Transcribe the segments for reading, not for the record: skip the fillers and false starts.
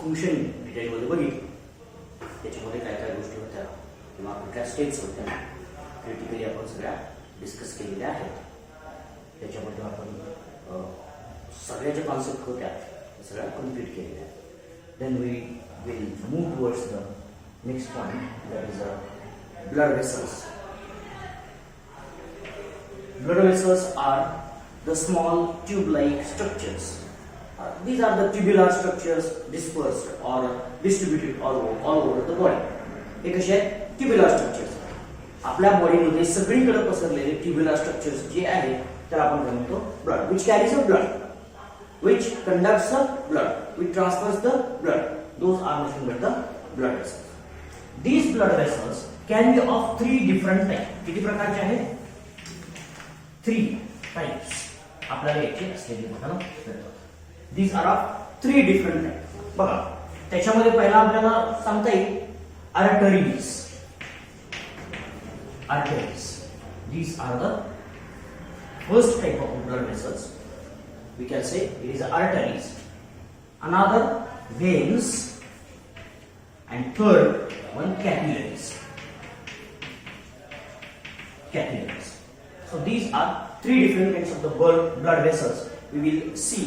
Function डिटेलमध्ये बघितलं. त्याच्यामध्ये काय काय गोष्टी होत्या किंवा कुठल्या स्टेप्स होत्या क्रिटिकली आपण सगळ्या डिस्कस केलेल्या आहेत. त्याच्यामध्ये आपण सगळ्या ज्या कॉन्सेप्ट होत्या त्या सगळ्या कम्प्लीट केलेल्या. Then we will move towards the next point, that is blood vessels. Blood vessels are the small tube-like structures. These are the tubular structures dispersed or distributed all over the body. हे कसे आहेत? Tubular structures. आपल्या बॉडीमध्ये सगळीकडे पसरलेले tubular structures जे आहेत त्याला आपण काय म्हणतो? Blood. Which carries a blood, which conducts the blood, which transfers the blood. Those are nothing but the blood vessels. These blood vessels can be of three different types. किती प्रकारचे आहेत? 3 types आपल्याला याचे असलेले बघायला मिळतात. These are of 3 different types. बघा, त्याच्यामध्ये पहिला आपल्याला सांगता येईल arteries. Arteries. These are the first type of blood vessels. We can say it is arteries. Another veins, and third one capillaries. Capillaries. So these are 3 different kinds of the blood vessels we will see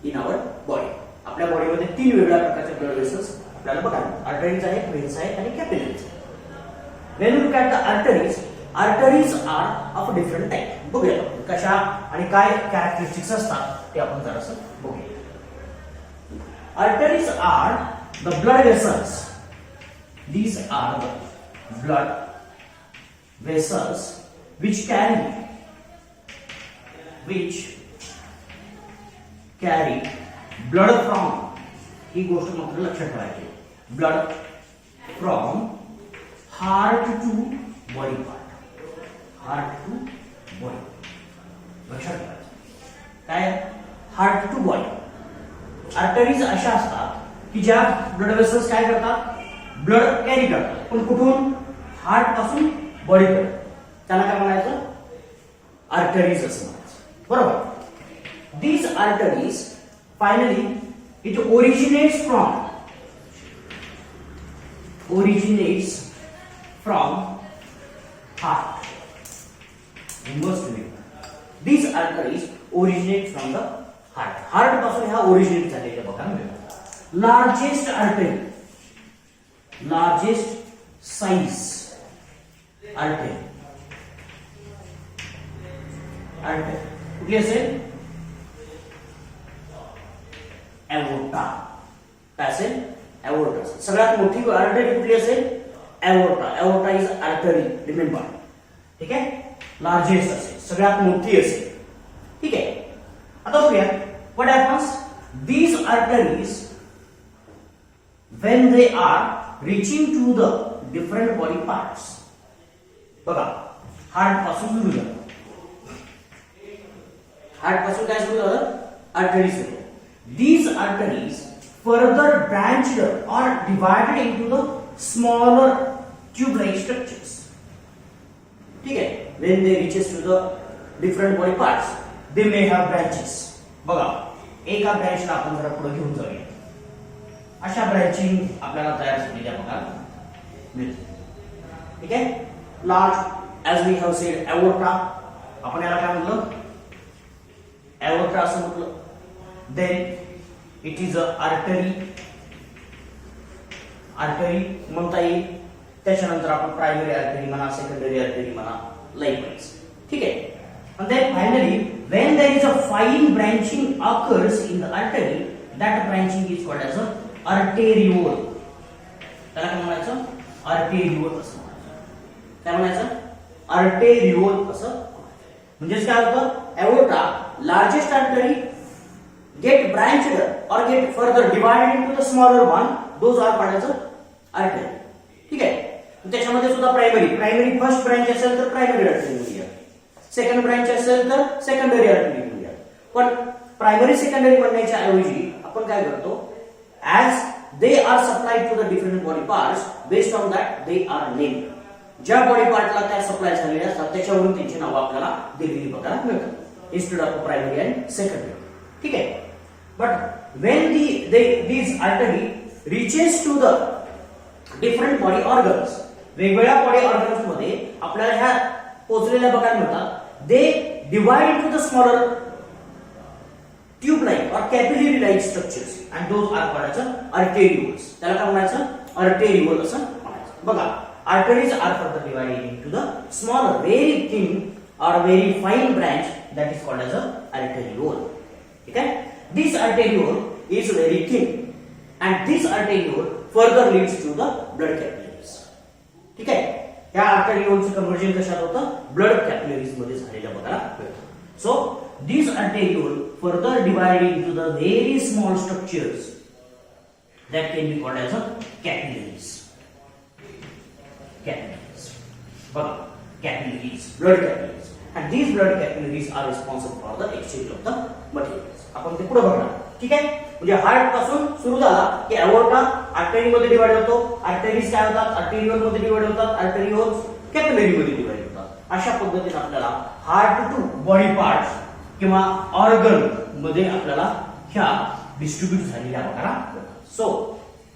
in our body. आपल्या बॉडीमध्ये 3 वेगळ्या प्रकारचे blood vessels आपल्याला बघायला. Arteries आहेत, व्हेन्स आहेत आणि capillaries. When you look at the arteries are of different type. बघूया कशा आणि काय कॅरेक्टरिस्टिक्स असतात ते आपण जरासं बघूया. Arteries are the blood vessels. These are the blood vessels which carry blood from, ही गोष्ट मात्र लक्षात ठेवायची, blood from heart to body part. Heart to body. लक्षात ठेवायचं काय? Heart to body. आर्टरीज अशा असतात की ज्या ब्लड वेसल्स काय करतात? ब्लड कॅरी करतात. पण कुठून? हार्ट पासून बॉडी पर्यंत. त्याला काय म्हणायचं? आर्टरीज असं म्हणायचं. बरोबर. These arteries finally it originates from heart. You must remember. These arteries originate from the heart. Heart पासून ह्या ओरिजिनेट झालेल्या बघा मिळतात. Largest artery, largest size artery. कुठली असेल? एवोर्टा. काय असेल? एवोर्टा. सगळ्यात मोठी आर्टरी कुठली असेल? Aorta. Aorta is artery, remember. ठीक आहे? लार्जेस्ट असेल, सगळ्यात मोठी असेल. ठीक आहे. आता बघूया what happens. These arteries when they are reaching to the different body parts. बघा, हार्ट पासून सुरू झालं. हार्ट पासून काय सुरू झालं? आर्टरीज सुरू. These arteries further branched or divided into the smaller tube-like structures. ठीक आहे. When they reaches to the different body parts, they may have branches. बघा, एका ब्रँचला आपण जरा पुढे घेऊन जाऊया. अशा ब्रँचिंग आपल्याला तयार झालेल्या बघायला मिळते. ठीक आहे. Large as we have said aorta. आपण याला काय म्हटलं? aorta असं म्हटलं. then it is a artery म्हणता येईल. त्याच्यानंतर आपण प्रायमरी आर्टरी म्हणा, सेकंडरी आर्टरी म्हणा, लाईकवाईज. ठीक आहे. and then finally when there is a fine branching occurs in the artery, that branching is called as a arteriole. त्याला काय म्हणायचं? arteriole असं म्हणायचं. काय म्हणायचं? arteriole असं. म्हणजे काय होतं? aorta, largest artery, get branched or get further divided into the smaller one. Those are called as artery. ठीक आहे. त्याच्यामध्ये सुद्धा प्रायमरी फर्स्ट ब्रँच असेल तर प्रायमरी आर्टरी म्हणूया, सेकंड ब्रँच असेल तर सेकंडरी आर्टरी म्हणूया. पण प्रायमरी सेकंडरी म्हणण्याच्या ऐवजी आपण काय करतो? As they are supplied to the different body parts, based on that they are named. ज्या बॉडी पार्टला त्या सप्लाय झालेल्या असतात त्याच्यावरून त्यांची नावं आपल्याला दिलेली बघायला मिळतात, instead of primary and secondary. ठीक आहे. But when these artery reaches to the different body organs. वेगवेगळ्या बॉडी ऑर्गन्स मध्ये आपल्याला ह्या पोहोचलेल्या बघायला मिळतात. They divide into the smaller tube like or capillary like structures and those are called as arterioles. त्याला काय म्हणायचं? आर्टेरियोल असं म्हणायचं. बघा, arteries are further divided into the smaller very thin or very fine branch that is called as a arteriole. Okay, this arteriole is very thin and this arteriole further leads to the blood capillaries. ठीक आहे, या arterioleचं conversion कशात होतं? Blood capillaries मध्ये झालेलं बघायला मिळतं. So this arteriole further divided into the very small structures that can be called as a capillaries. Capillaries, बघा, capillaries, blood capillaries. And these blood capillaries are responsible for the exchange of the materials. आपण ते पुढे बघणार. ठीक आहे, म्हणजे heart पासून सुरू झाला की अओर्टा आर्टरी मध्ये डिवाइड होतो, आर्टरीज काय होतात? आर्टेरियोल मध्ये डिवाइड होतात, आर्टेरियोल्स कॅपिलरी मध्ये डिवाइड होतात. अशा पद्धतीने आपल्याला हार्ट टू बॉडी पार्ट्स किंवा ऑर्गन मध्ये आपल्याला ह्या डिस्ट्रीब्यूट झालेल्या बघायला मिळतात. So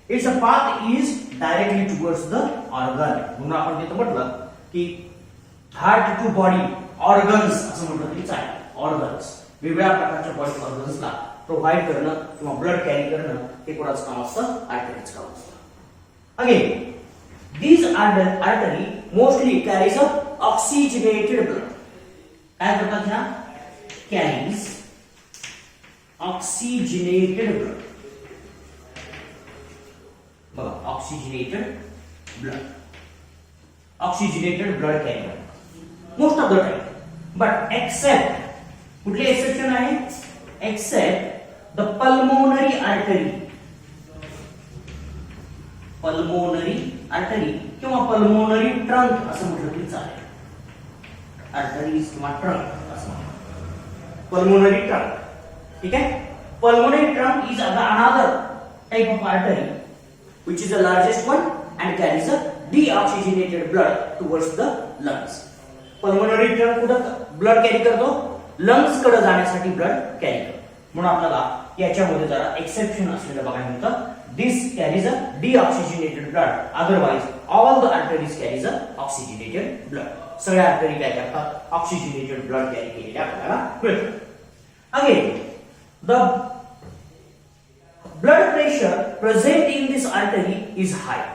it's a path is directly towards the organ. म्हणून आपण तिथे म्हटलं की हार्ट टू बॉडी ऑर्गन्स असं म्हटलं तरी चालेल. ऑर्गन्स वेगवेगळ्या प्रकारच्या बॉडी ऑर्गन्सला प्रोव्हाइड करणं किंवा ब्लड कॅरी करणं हे कोणाचं काम असतं? आर्टरीचं काम असतं. Again these artery mostly carries a oxygenated blood. काय करतात ह्या? Carries oxygenated blood. बघा, oxygenated blood, oxygenated blood carry करतात most of the time, but except कुठले एक्सेप्शन आहे? except the pulmonary artery, pulmonary artery किंवा pulmonary trunk असं म्हटलं तरी चालेल. arteries किंवा trunk असं म्हणतात. pulmonary trunk. ठीक आहे, pulmonary trunk is another type of artery which is the largest one and carries a deoxygenated blood towards the lungs. Pulmonary trunk कुठं ब्लड कॅरी करतो? लंग्स कडे जाण्यासाठी ब्लड कॅरी करतो. म्हणून आपल्याला याच्यामध्ये जरा एक्सेप्शन असलेलं बघायला मिळतं. This carries a deoxygenated blood, otherwise all the arteries carries a oxygenated blood. सगळ्या आर्टरी काय करतात? ऑक्सिजनेटेड ब्लड कॅरी केलेल्या आपल्याला मिळतं. Again the blood pressure present in this artery is high.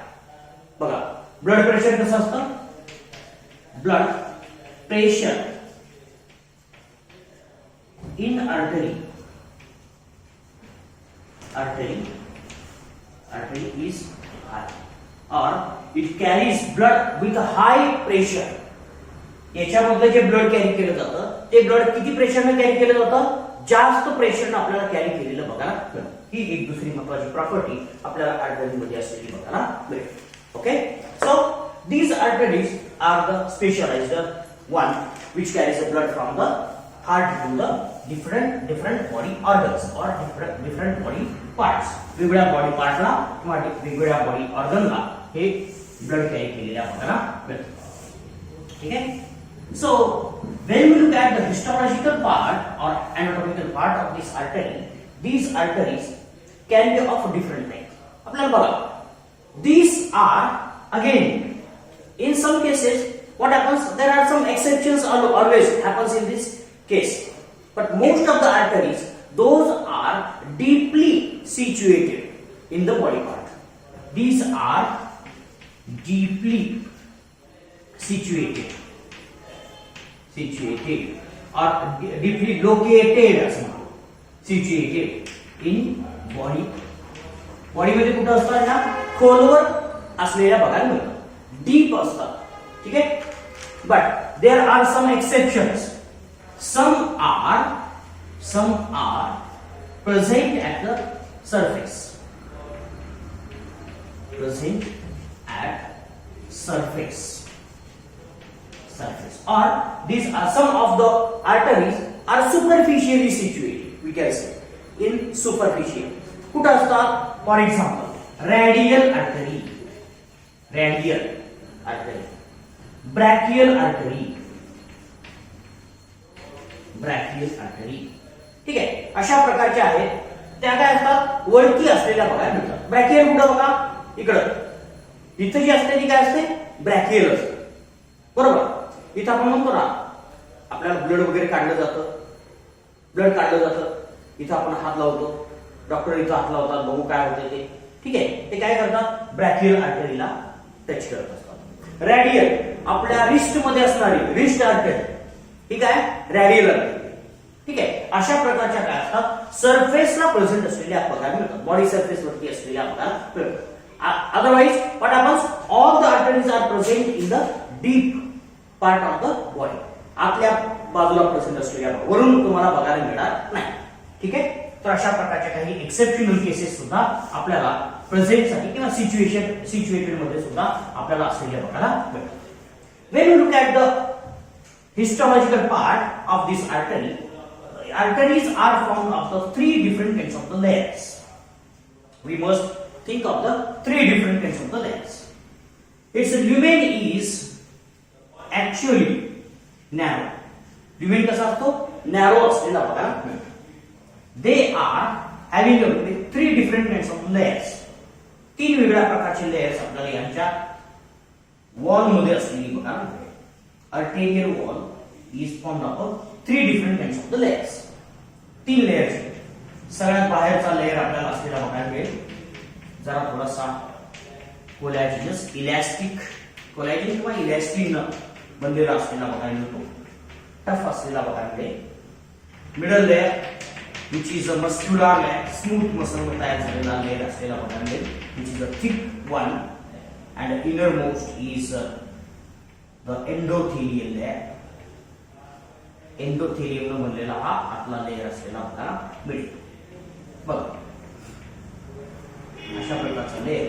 बघा, ब्लड प्रेशर कसं असतं? Blood pressure in artery is high or it carries blood with a high pressure. याच्यामध्ये जे ब्लड कॅरी केलं जातं ते ब्लड किती प्रेशरने कॅरी केलं जातं? जास्त प्रेशरने आपल्याला कॅरी केलेलं बघायला मिळतं. ही एक दुसरी महत्त्वाची प्रॉपर्टी आपल्याला आर्टरी मध्ये असलेली बघायला मिळते. Okay, so these arteries are the specialized one which carries the blood from the heart to the different body organs or different body parts. वेगवेगळ्या बॉडी पार्टला किंवा वेगवेगळ्या बॉडी ऑर्गनला हे ब्लड कॅरी केलेल्या बघायला मिळतं. ठीक आहे, so when we look at the histological part or anatomical part of this artery, these arteries can be of different types. आपल्याला बघा, these are again in some cases what happens? There are some exceptions always happens in this case, but most of the arteries, those are deeply situated in the body part. These are deeply situated or deeply located as well. Situated in body. Body मध्ये कुठं असतात? ह्या खोलवर असलेल्या बघायला मिळतात, deep असतात. ठीक आहे, but there are some exceptions. Some are present at the surface. Present at surface. Or these are some of the arteries are superficially situated. We can say in superficial. कुठं असतात? For example, radial artery. Brachial artery. ठीक आहे, अशा प्रकारचे आहेत त्या काय असतात वळती असलेल्या बघायला मिळतात. ब्रॅकियल कुठं बघा इकडं, इथं जी असते ती काय असते ब्रॅकियल असते, बरोबर. इथं आपण म्हणतो ना आपल्याला ब्लड वगैरे काढलं जातं, ब्लड काढलं जातं, इथं आपण हात लावतो, डॉक्टर इथं हात लावतात बघू काय होतं ते, ठीक आहे. ते काय करतात ब्रॅकियल आर्टरीला टच करत असतात. रॅडियल आपल्या रिस्ट मध्ये असणारी रिस्ट आर्टरी, ठीक आहे, रॅडियल आर्टरी, ठीक आहे. अशा प्रकारच्या काय असतात सरफेसला प्रेझेंट असलेल्या बघायला मिळतात, बॉडी सरफेस वरती असलेल्या बघायला मिळतात. Otherwise, what happens? All the arteries are present in the deep part of the body. आतल्या बाजूला प्रेझेंट असलेल्या वरून तुम्हाला बघायला मिळणार नाही, ठीक आहे. तर अशा प्रकारच्या काही एक्सेप्शनल केसेस सुद्धा आपल्याला प्रेझेंटसाठी किंवा सिच्युएटेड मध्ये सुद्धा आपल्याला असलेल्या बघायला मिळतात. When you look at the histological part of this artery, arteries are formed of the three different kinds of the layers. We must think of the three different kinds of the layers. Its lumen is actually narrow. Lumen कसा असतो narrow असलेला बघा. They are having three different kinds of layers. तीन वेगळ्या प्रकारचे layers आपल्याला यांच्या wall मध्ये असलेली बघा. Arterial wall is formed of three different kinds of the layers. तीन लेयर्स. सगळ्यात बाहेरचा लेयर आपल्याला असलेला बघायला मिळेल जरा थोडासा कोलॅजिनस इलॅस्टिक, कोलॅजिन किंवा इलॅस्टिन बनलेला असलेला बघायला मिळतो, टफ असलेला बघायला मिळेल. Middle layer which is a muscular layer, smooth muscle तयार झालेला लेयर असलेला बघायला मिळेल, which is a thick one, and innermost is the endothelial layer. Endothelium न बनलेला हा आतला लेयर असलेला बघायला मिळेल. बघा अशा प्रकारचा लेयर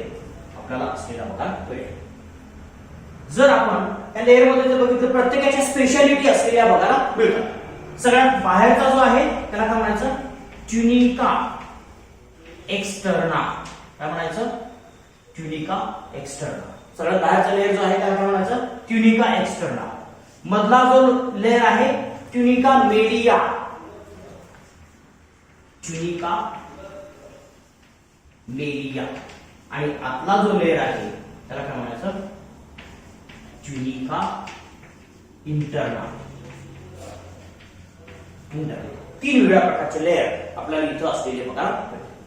आपल्याला असलेला बघायला मिळेल. जर आपण या लेयर मध्ये जर बघितलं प्रत्येकाच्या स्पेशालिटी असलेल्या बघायला मिळतात. सगळ्यात बाहेरचा जो आहे त्याला काय म्हणायचं ट्युनिका एक्सटर्ना, काय म्हणायचं ट्युनिका एक्सटर्ना. सगळ्यात बाहेरचा लेयर जो आहे त्याला काय म्हणायचं ट्युनिका एक्सटर्ना. मधला जो लेयर आहे ट्युनिका मेडिया, ट्युनिका मेडिया, आणि आतला जो लेयर आहे त्याला काय म्हणायचं ट्युनिका इंटरना. तीन वेगळ्या प्रकारचे लेयर आपल्याला इथं असलेले बघा.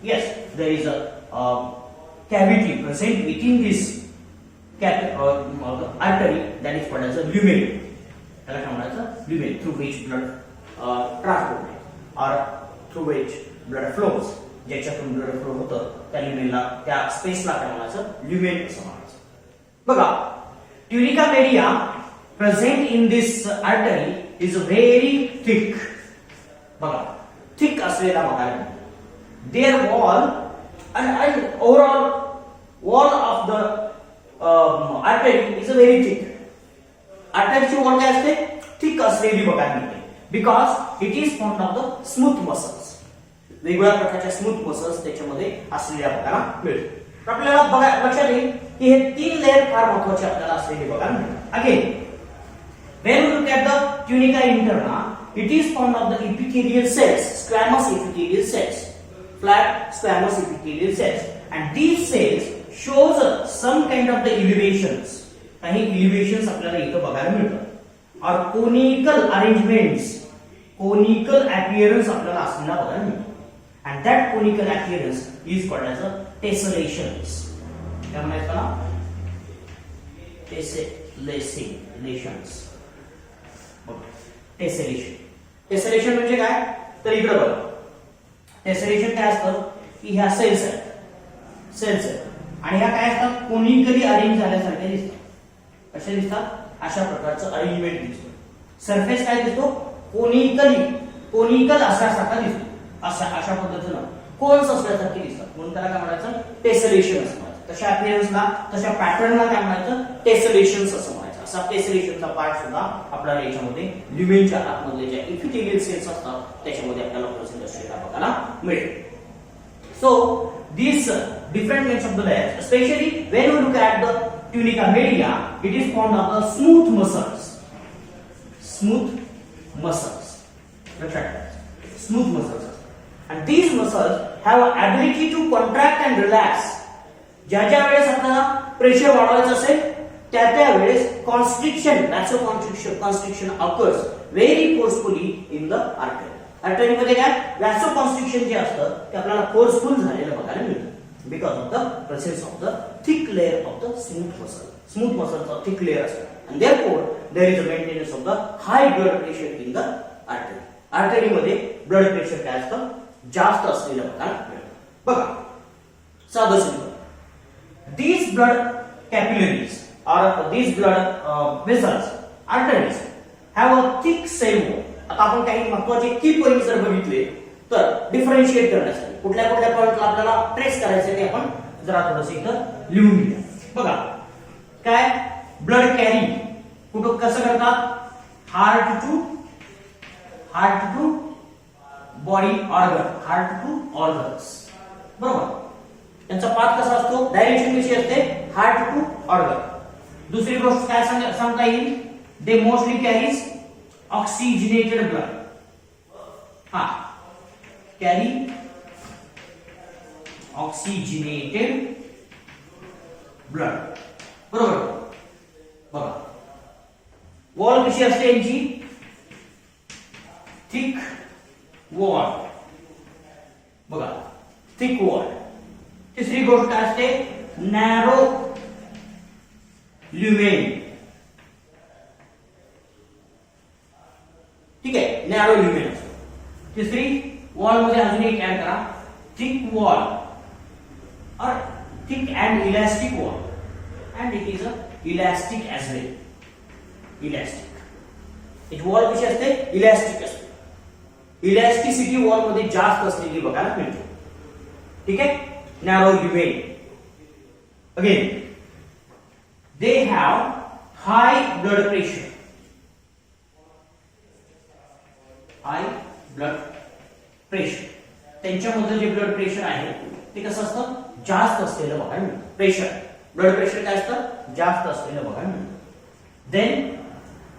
Yes, there is a cavity present within this artery that is called as a lumen. त्याला काय म्हणायचं lumen, through which blood transport or through which blood flows, ज्याच्यातून ब्लड फ्लो होतं त्या ल्युमेनला, त्या स्पेसला काय म्हणायचं ल्युमेन असं म्हणायचं. बघा tunica media present in this artery is very thick. बघा थिक असलेला बघायला their wall and overall wall of the artery is a very thick. आर्टरीची वॉल काय असते थिक असलेली बघायला मिळते, because it is formed of the smooth muscles. वेगवेगळ्या प्रकारच्या स्मूथ मसल्स त्याच्यामध्ये असलेल्या बघायला मिळते. आपल्याला बघा लक्षात येईल की हे तीन लेयर फार महत्त्वाचे आपल्याला असलेले बघायला मिळतात. Again when we look at the tunica interna, it is formed of the epithelial cells, squamous epithelial cells, flat squamous epithelial cells, and these cells shows some kind of the elevations. काही elevations आपल्याला इथं बघायला मिळतात. और conical arrangements, conical appearance आपल्याला असलेला बघायला मिळतो. And that conical appearance is called as a tessellations. काय म्हणायचं ना tessellations. टेसेलेशन. टेसेलेशन म्हणजे काय तर इकडे बघा टेसेलेशन काय असतं की ह्या सेल्स आहेत, सेल्स आहेत आणि ह्या काय असतात कोनिकली अरेंज झाल्यासारखे दिसतात. कसे दिसतात अशा प्रकारचं अरेंजमेंट दिसतं. सरफेस काय दिसतो कोनिकल असल्यासारखा दिसतो. अशा पद्धतीनं कोन्स असल्यासारखे दिसतात, म्हणून त्याला काय म्हणायचं टेसेलेशन असं म्हणायचं. तशा अपीअरन्सला तशा पॅटर्नला काय म्हणायचं टेसेलेशन्स असं म्हणायचं. असा टेसेलेशनचा पार्ट सुद्धा आपल्याला याच्यामध्ये ल्युमेनच्या आतमधले ज्या इपिथेलियल सेल्स असतात त्याच्यामध्ये आपल्याला प्रेझेंट असलेला बघायला मिळेल. So these different kinds of the layers, especially when we look at the tunica media, it is formed of the smooth muscles. Smooth muscles. Smooth muscles. And these muscles have ability to contract and relax. ज्या ज्या वेळेस आपल्याला pressure वाढवायचं असेल त्या वेळेस constriction, constriction occurs very forcefully in the artery. आर्टरीमध्ये काय व्हॅसो कॉन्स्ट्रिक्शन जे असतं ते आपल्याला फोर्सफुल झालेलं बघायला मिळतं because of the presence of the thick layer of the smooth muscle. Smooth मसलचा थिक लेअर असतो and therefore there is a maintenance of the high blood pressure in the artery. आर्टरीमध्ये ब्लड प्रेशर काय असतं जास्त असलेलं बघायला मिळतं. बघा साधं simple, these blood capillaries or these blood vessels, arteries have a thick cell wall. आता आपण काही महत्त्वाचे की पॉइंट जर बघितले तर डिफरन्शिएट करण्यासाठी कुठल्या कुठल्या पॉइंटला आपल्याला ट्रेस करायचे ते आपण जरा थोडंसं इथं लिहून घेऊया. बघा काय ब्लड कॅरी कुठं कसं करतात, heart to body organ, heart to organs, बरोबर. त्यांचा पाथ कसा असतो, डायरेक्शन कशी असते, हार्ट टू ऑर्गन. दुसरी गोष्ट काय सांगता येईल, they mostly carries oxygenated blood. हा कॅरी ऑक्सिजनेटेड ब्लड, बरोबर. बघा वॉल कशी असते यांची, थिक वॉल, बघा थिक वॉल. तिसरी गोष्ट काय असते, नॅरो ल्युमेन. ठीक आहे, नॅरो ल्युमेन असतो. तिसरी वॉल मध्ये अजून एक ऍड करा, thick wall or thick and elastic wall, and it is a elastic as well. Elastic एक वॉल कशी असते, इलास्टिक असते. इलास्टिसिटी वॉल मध्ये जास्त असलेली बघायला मिळते. ठीक आहे, narrow lumen. Again they have high blood pressure. High blood pressure, त्यांच्यामध्ये जे ब्लड प्रेशर आहे ते कसं असतं, जास्त असलेलं बघायला मिळतं. प्रेशर, ब्लड प्रेशर काय असतं, जास्त असलेलं बघायला मिळतं. Then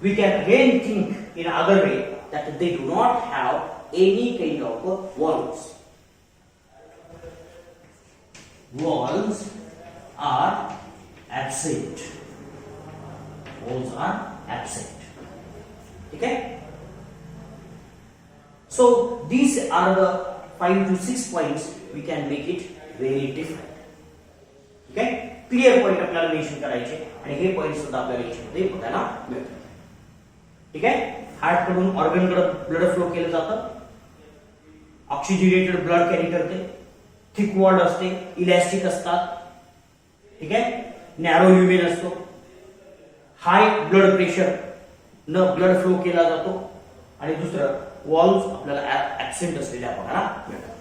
we can again think in other way that they do not have any kind of walls. Walls are absent. Walls are absent. Okay? So these are the 5 to 6 points we can make it very different. Okay? Clear point आपल्याला mention करायचे आणि हे point सुद्धा आपल्याला याच्यामध्ये बघायला मिळतात. ठीक आहे, हार्ट कडून ऑर्गन कडे ब्लड फ्लो केलं जातं, ऑक्सिजनेटेड ब्लड कॅरी करते, थिक वॉल असते, इलास्टिक असतात. ठीक आहे, नॅरो ल्युमेन असतो, हाय ब्लड प्रेशर न ब्लड फ्लो केला जातो, आणि दुसरं वॉल्स आपल्याला ऍब्सेंट असलेल्या बघायला मिळतात.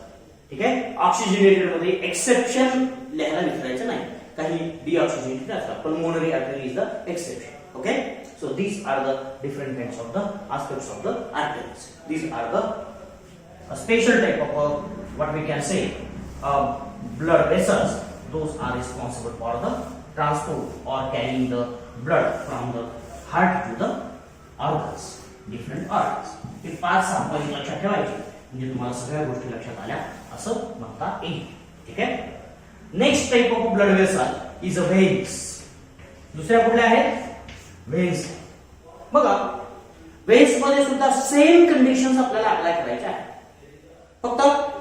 ठीक आहे, ऑक्सिजनेटेड मध्ये एक्सेप्शन लिहायला विसरायचं नाही, काही डिऑक्सिजनेटेड असतात, pulmonary artery is the exception. Okay, so these are the different kinds of the aspects of the arteries. These are the a special type of what we can say blood vessels. Those are responsible for the transport or carrying the blood from the heart to the organs, different organs. हे 5-6 point लक्षात ठेवायचे म्हणजे तुम्हाला सगळ्या गोष्टी लक्षात आल्या असं म्हणता येईल. ठीक आहे, next type of blood vessel is a veins. दुसऱ्या कुठल्या आहेत, व्हेन्स. बघा व्हेन्स मध्ये सुद्धा सेम कंडिशन्स आपल्याला अप्लाय करायचे आहेत. फक्त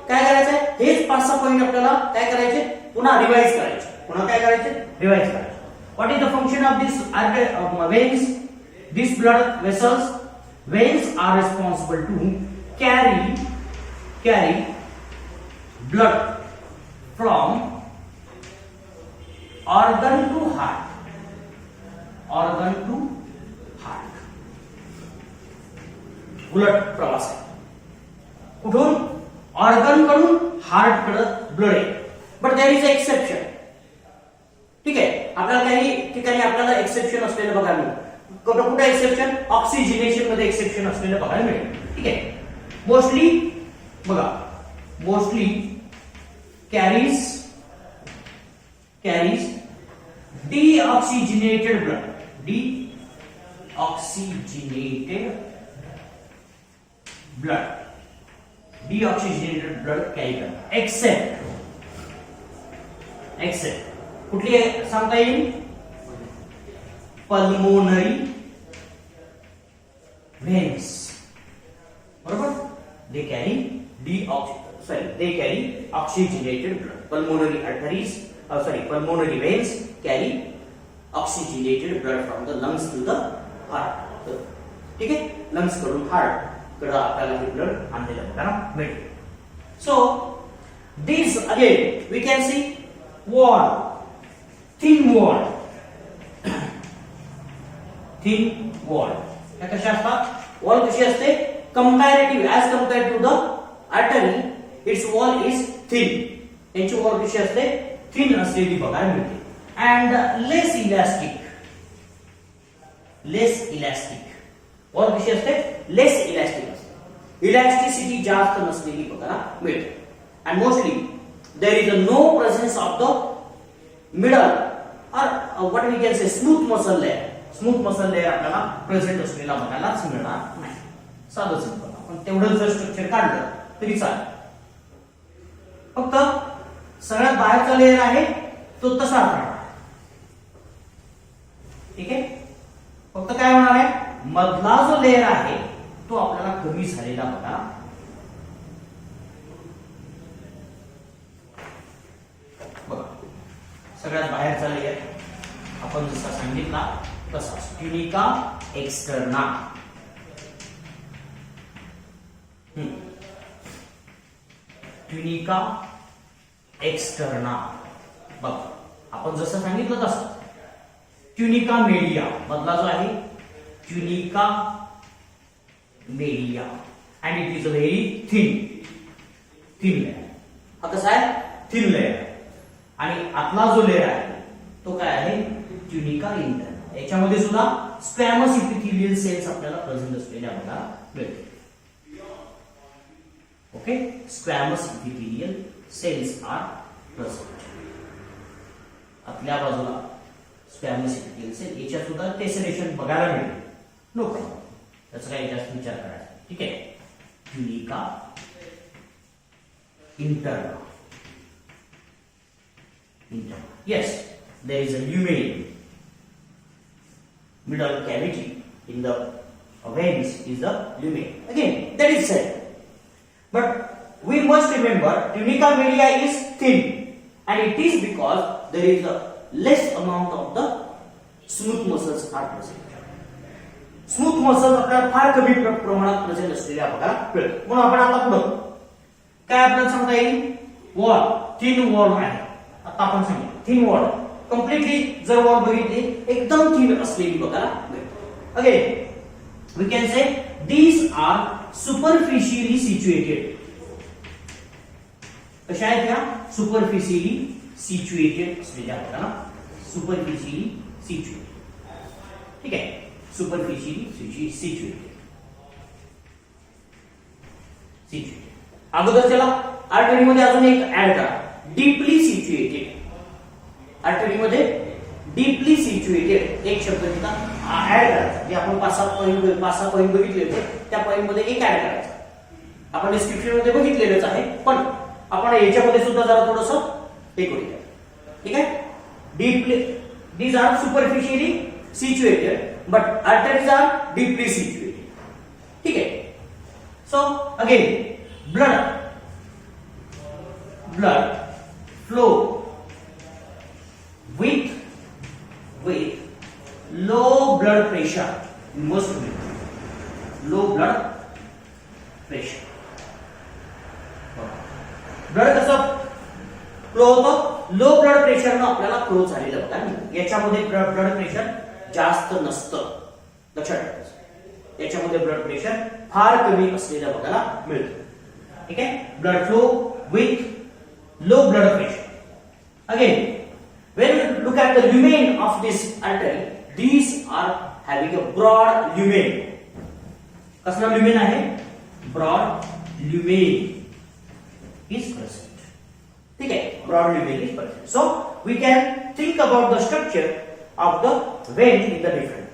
काय करायचंय, हेच 5-6 पॉइंट आपल्याला काय करायचे, पुन्हा रिवाइज करायचे. पुन्हा काय करायचे, रिवाइज करायचे. What is the function of this व्हेन्स, this blood vessels? Veins are responsible to carry blood from organ to heart. Organ to heart. उलट प्रवास आहे. कुठून, ऑर्गन कडून हार्ट कडे ब्लड आहे. But there is a exception. ठीक आहे, आपल्याला काही ठिकाणी आपल्याला एक्सेप्शन असलेलं बघायला मिळेल. कुठे एक्सेप्शन, ऑक्सिजनेशन मध्ये एक्सेप्शन असलेलं बघायला मिळेल. ठीक आहे, मोस्टली बघा, mostly carries deoxygenated blood. Deoxygenated blood. Deoxygenated blood carry करतात एक्सेप्ट कुठली सांगता येईल पल्मोनरी व्हेन्स बरोबर दे carry oxygenated blood. Pulmonary arteries, pulmonary veins carry oxygenated blood from the lungs to the heart. ठीक आहे लंग्स कडून हार्ट कडे आपल्याला हे ब्लड आणलेलं बघायला मिळते. So this again we can see wall thin wall या कशा असतात वॉल कशी असते comparative as compared to the artery it's wall is thin यांची वॉल कशी असते थिन असलेली बघायला मिळते अँड लेस इलास्टिक वॉल कशी असते लेस इलास्टिक असते इलास्टिसिटी जास्त नसलेली बघायला मिळते and mostly there is no presence of the middle or what we can say smooth muscle layer आपल्याला प्रेझेंट असलेला बघायलाच मिळणार नाही साधं सिंपल आपण तेवढं जर स्ट्रक्चर काढलं तरी चालेल फक्त सगळ्यात बाहेरचा लेयर आहे तो तसाच राहणार ठीक आहे फक्त काय होणार आहे मधला जो लेयर आहे तो आपल्याला कमी झालेला बघा सगळ्यात बाहेरचा लेयर आपण जसा सांगितला तसा ट्युनिका एक्सटर्ना ट्युनिका एक्सटर्ना बघ आपण जसं सांगितलं तसं ट्युनिका मेडिया मधला जो आहे tunica media and it is a very thin layer हा कसा आहे थिन लेयर आणि आतला जो लेयर आहे तो काय आहे ट्युनिका इंटर्ना याच्यामध्ये सुद्धा स्क्वॅमस इपिथेलियल सेल्स आपल्याला प्रेझेंट असलेल्या बघायला मिळते Okay, squamous epithelial cells are present. आतल्या बाजूला squamous epithelial cell याच्यात सुद्धा टेसरेशन बघायला मिळते नो प्रॉब्लेम त्याचा काही जास्त विचार करायचा ठीक आहे tunica इंटर्ना yes there is a lumen middle cavity in the veins is the lumen again that is said. But we must remember tunica media is thin and it is because there is a less amount of the smooth muscles are present. Smooth muscles आपल्याला फार कमी प्रमाणात present असलेल्या बघा म्हणून आपण आता पुढे काय आपल्याला सांगता येईल वॉल थिन वॉल आहे आता आपण सांगितलं थिन वॉल कम्प्लिटली जर वॉल बघितली एकदम थिन असलेली बघा again we can say these are superficially situated कशा आहेत त्या superficially situated असलेल्या आपल्याला superficially situated ठीक आहे superficially situated अगोदर त्याला आर्टरी मध्ये अजून एक ऍड करा डीपली सिच्युएटेड आर्टरी मध्ये डीपली सिच्युएटेड एक शब्द तिथं ऍड करायचा जे आपण 5-6 पॉइंट बघितले होते त्या पॉइंट मध्ये एक ऍड करायचा आपण डिस्क्रिप्शन मध्ये बघितलेलंच आहे पण आपण याच्यामध्ये सुद्धा जरा थोडंसं हे करूया ठीक आहे deeply these are superficially situated but arteries are deeply situated ठीक है so again blood flow with low blood pressure must be low blood pressure blood कसं फ्लो होतं लो ब्लड प्रेशर न आपल्याला फ्लो झालेलं बघा याच्यामध्ये ब्लड प्रेशर जास्त नसतं लक्षात ठेवायचं याच्यामध्ये ब्लड प्रेशर फार कमी असलेलं बघायला मिळतं ठीक आहे blood flow with low blood pressure again when you look at the lumen of this artery these are having a broad lumen कसला lumen आहे broad lumen is present ठीक है broad lumen is present so we can think about the structure of the vein in the different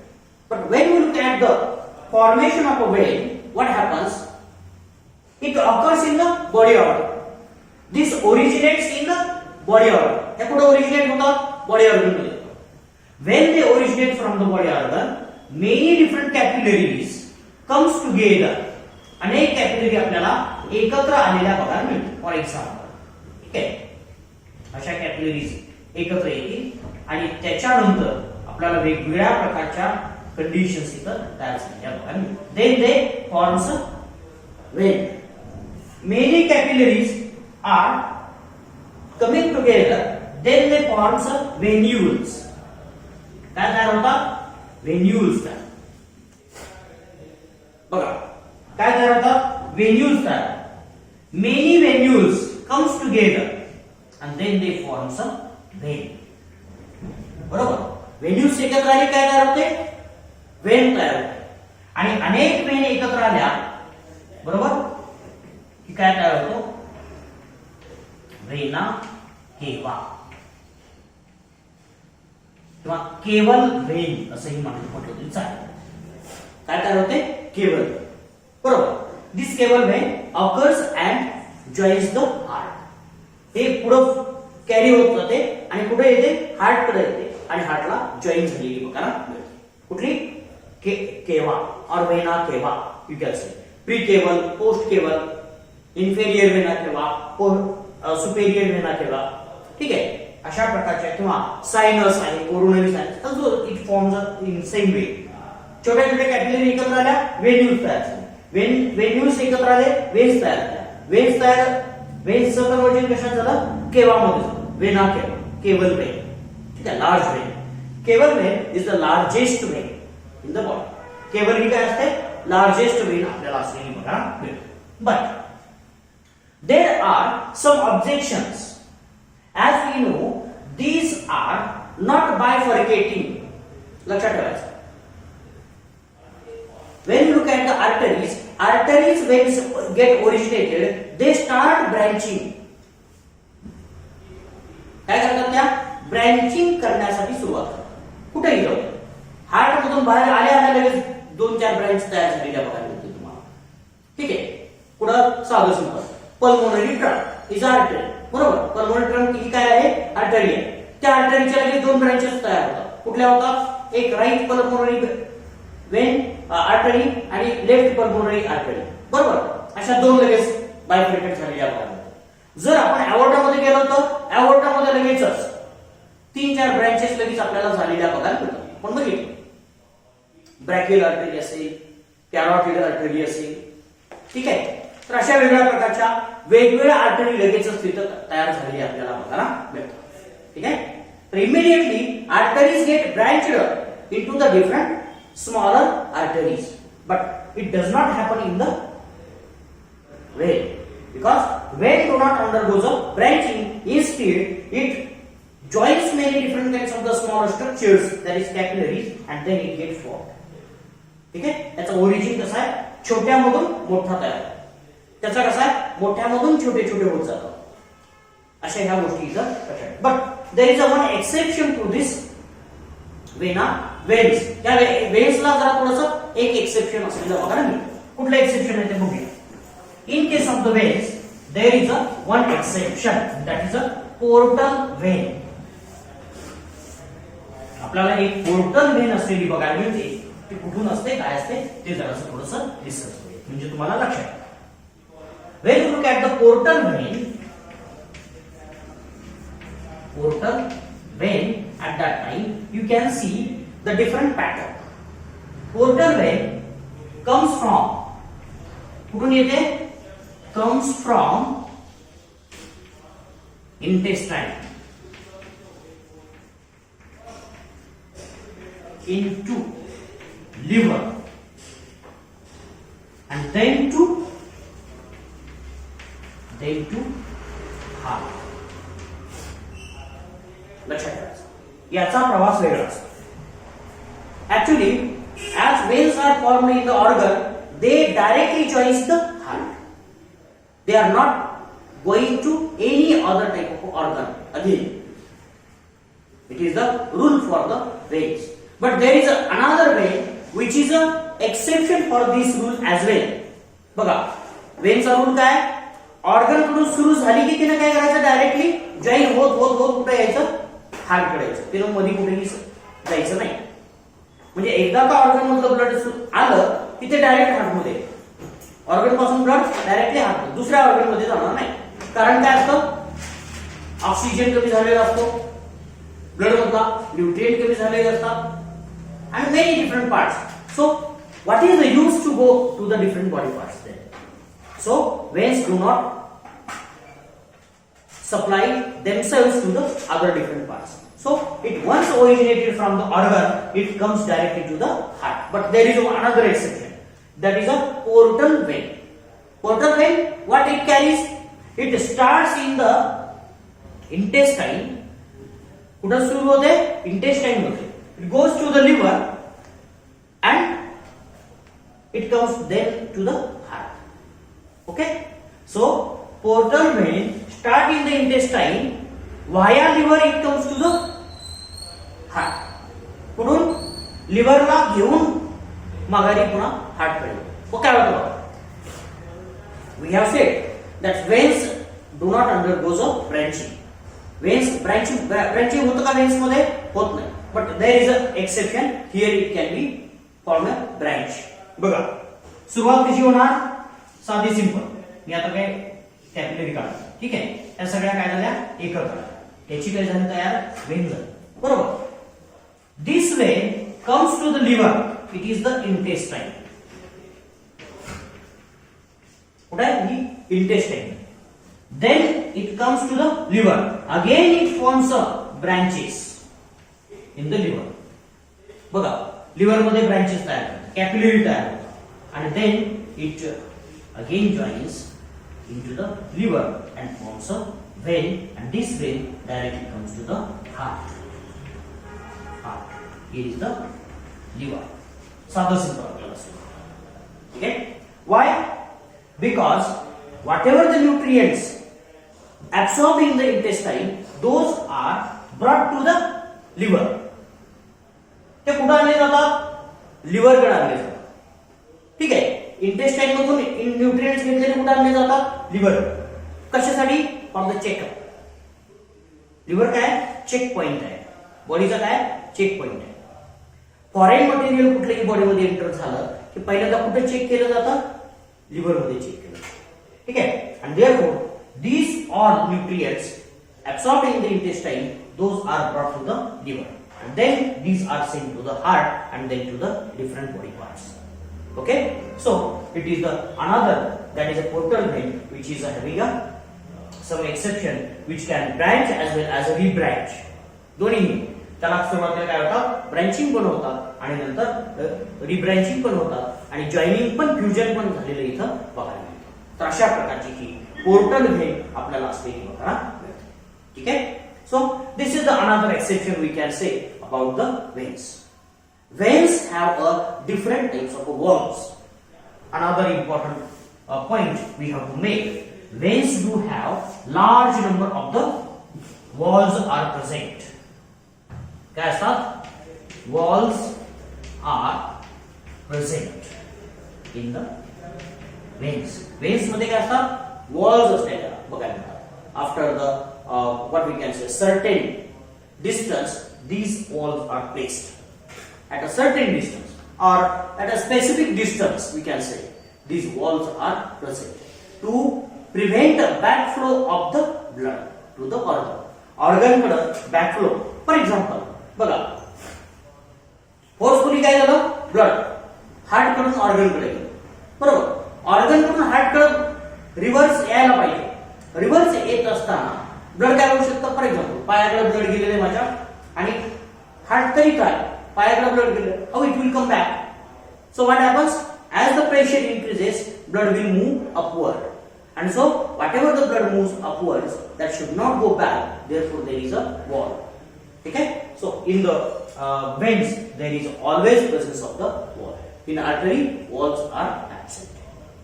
but when you look at the formation of a vein what happens It occurs in the body organ. This originates in the body organ. हे कुठे originate होतात? Body organ मध्ये. When they originate from the body organ, many different capillaries comes together. अनेक capillary आपल्याला एकत्र आलेल्या बघायला मिळतात. फॉर एक्झाम्पल, ठीक आहे, अशा कॅपिलरीज एकत्र येतील आणि त्याच्यानंतर आपल्याला वेगवेगळ्या प्रकारच्या कंडिशन्स इथं तयार झालेल्या बघायला मिळतात. Then they forms a vein. Many capillaries are coming together, then they forms a venules. काय तयार होतात? venules तयार. बघा काय तयार होतात? venules तयार. Many venules comes together and then they forms a vein. बरोबर, venules एकत्र आले काय तयार होते? वेन तयार होते. आणि अनेक वेन एकत्र आल्या, बरोबर, की काय तयार होतो? वेना केवा किंवा केवल वेन असंही म्हटलं तरी चालेल. काय तयार होते? केवल. बरोबर. दिस केवल Wien occurs and joins the heart. हे पुढे कॅरी होत जाते आणि कुठे येते? हार्ट कडे येते आणि हार्टला जॉईन झालेली बघायला मिळते. कुठली? केवा और vena cava. You can say pre केवल, पोस्ट केवल, inferior vena cava, superior vena cava. ठीक आहे, अशा प्रकारच्या किंवा सायनस आहे, coronary sinus, also it forms in same way. छोट्या छोट्या कॅपिलरी एकत्र आल्या, वेन्यूज तयार झाले. वेन्यूज एकत्र आले, वेन्स तयार झाल्या. वेन्स तयार, वेन्सचं कन्वर्जन कशात झालं? केवामध्ये झालं. वेना केवा, केवल वेन. ठीक आहे, लार्ज वेन. केवल Wien is the largest Wien in the body. केवल ही काय असते? लार्जेस्ट वेन आपल्याला असलेली बघा मिळते. But there are some objections. As we know, these are not bifurcating. लक्षात ठेवायचं. When you look at the arteries when get originated, they start branching. काय करतात? त्या ब्रँचिंग करण्यासाठी सुरुवात करतात. कुठेही जाऊ, हार्ट मधून बाहेर आल्या लगेच 2-4 ब्रँच तयार झालेल्या बघायला मिळतील तुम्हाला. ठीक आहे, पुढं साधं simple pulmonary trunk is artery. बरोबर, पल्मोनरी ट्रंक ही काय आहे? आर्टरी आहे. त्या आर्टरीच्या लगेच 2 ब्रँचेस तयार होतात. कुठल्या होतात? एक राईट पल्मोनरी वेन आर्टरी आणि लेफ्ट पल्मोनरी आर्टरी. बरोबर, अशा 2 लगेच बायफर्केट झालेल्या बघायला. जर आपण अवॉर्डामध्ये गेलो तर अवॉर्डामध्ये लगेचच 3-4 ब्रँचेस लगेच आपल्याला झालेल्या बघायला मिळतात. पण बघितलं, ब्रॅकियल आर्टरी असेल, कॅरोटिड आर्टरी असेल. ठीक आहे, तर अशा वेगवेगळ्या प्रकारच्या वेगवेगळ्या आर्टरी लगेचच तिथं तयार झालेली आपल्याला बघायला मिळतात. ठीक आहे, तर immediately arteries get branched into the different smaller arteries, but it does not happen in the vein because vein do not undergoes a branching. Instead, it joins many different kinds of the smaller structures, that is capillaries, and then it gets formed. ठीक आहे, त्याचा origin कसा आहे? छोट्यामधून मोठा तयार. त्याचा कसा आहे? मोठ्यामधून छोटे छोटे होत जातात. अशा ह्या गोष्टी इथं कशा आहेत. But there is a one exception to this veins. त्या वेन्सला जरा थोडंसं एक एक्सेप्शन असलेलं बघा ना. कुठलं एक्सेप्शन आहे ते बघूया. In case of the veins, there is a one exception, that is a portal vein. आपल्याला एक पोर्टल वेन असलेली बघायला मिळते. ती कुठून असते, काय असते ते जरासं थोडंसं डिस्कस करूया, म्हणजे तुम्हाला लक्षात येईल. When you look at the portal vein, at that time you can see the different pattern. Portal vein comes from, कुठून येते? Comes from intestine into liver and then to heart. लक्षात ठेवायचं, याचा प्रवास वेगळा असतो. Actually, as veins are formed in the organ, they directly joins the heart. They are not going to any other type of organ again. It is the rule for the veins. But there is another vein which is a exception for this rule as well. बघा, वेनचा rule काय, organ कडून सुरू झाली की तिने काय करायचं, directly join होत होत होत कुठे यायचं, हार्ट कडे यायचं, तिने मध्ये कुठेही जायचं नाही. म्हणजे एकदा का ऑर्गन मधलं ब्लड आलं की ते डायरेक्ट हार्ट मध्ये, ऑर्गन पासून ब्लड डायरेक्टली हार्ट, दुसऱ्या ऑर्गन मध्ये जाणार नाही. कारण काय असतं, ऑक्सिजन कमी झालेला असतो ब्लड मधला, न्यूट्रिएंट कमी झालेले असतात आणि many different parts. So what is the use to go to the different body parts then. So veins do not supply themselves to the other different parts. So it once originated from the organ, it comes directly to the heart. But there is another exception, that is a portal vein. Portal vein, what it carries, it starts in the intestine. कुठं सुरू होते, intestine मध्ये, it goes to the liver and it comes then to the heart. Okay, so portal vein start in the intestine, via liver it comes to the heart. कुठून लिव्हरला घेऊन माघारी पुन्हा heart कडे. मग काय होतं, we have said that veins do not undergoes a branching. Veins branching होतं का veins मध्ये, होत नाही. But there is a exception, here it can be formed a branch. बघा सुरुवात कशी होणार, साधी सिंपल. मी आता काय कॅपिलरी काढतो, ठीक आहे. या सगळ्या काय झाल्या, एकत्र, याची काय झाली तयार, वेन झाली, बरोबर. This vein comes to the liver, it is the intestine. कुठे आहे ही, intestine. Then it comes to the liver, again it forms a branches in the liver. बघा लिव्हर मध्ये ब्रांचेस तयार होतात, कॅपिलरी तयार होतात आणि then it again joins into the liver and forms a vein, and this vein directly comes to the heart. Here is the liver. साधा simple आपल्याला समजलं, ठीक आहे. Why? Because whatever the nutrients absorbed in the intestine, those are brought to the liver. ते कुठे आणले जातात, liver कडे आणले जातात, ठीक आहे. इंटेस्टाइन मधून न्यूट्रिएंट्स घेतलेले कुठे आणले जातात, लिव्हर. कशासाठी, फॉर द चेकअप. लिव्हर काय, चेक पॉइंट आहे, बॉडीचा काय चेक पॉइंट आहे. फॉरेन मटेरियल कुठल्याही बॉडीमध्ये एंटर झालं की पहिल्यांदा कुठे चेक केलं जातं, लिव्हर मध्ये चेक केलं जातं, ठीक आहे. And therefore these all nutrients absorbed in the intestine, those are brought to the liver, and then these are sent to the heart and then to the different body parts. Okay, so it is the another, that is a portal vein, which is having a some exception, which can branch as well as a rebranch. दोन्ही त्याला सुरुवातीला काय होतं, branching पण होतात आणि नंतर रिब्रांचिंग पण होतात आणि जॉईनिंग पण, फ्युजन पण झालेलं इथं बघायला मिळतं. तर अशा प्रकारची ही पोर्टल व्हेन आपल्याला असलेली बघायला मिळते, ठीक आहे. So this is the another exception we can say about the veins. Veins have a different types of walls. Another important point we have to make: veins do have large number of the walls are present. काय असतात, walls are present in the veins. Veins मध्ये काय असतात, walls असतात, बघायला मिळतात. After the what we can say certain distance, these walls are placed. At a certain distance or at a specific distance, we can say these walls are present to prevent the backflow of the blood to the organ. Organ कडे backflow. For example, बघा forcefully काय झालं, blood heart कडून organ कडे गेलं, बरोबर. Organ कडून heart कडे रिव्हर्स यायला पाहिजे. रिव्हर्स येत असताना ब्लड काय होऊ शकतं, फॉर एक्झाम्पल पायाकडे ब्लड गेलेले माझ्या आणि हार्ट करीत आहे, पायाकडे ब्लड गेलं, how it will come back. So what happens, as the pressure increases, blood will move upward, and so whatever the blood moves upwards, that should not go back, therefore there is a wall, okay. So in the veins there is always presence of the wall. In artery, walls are absent.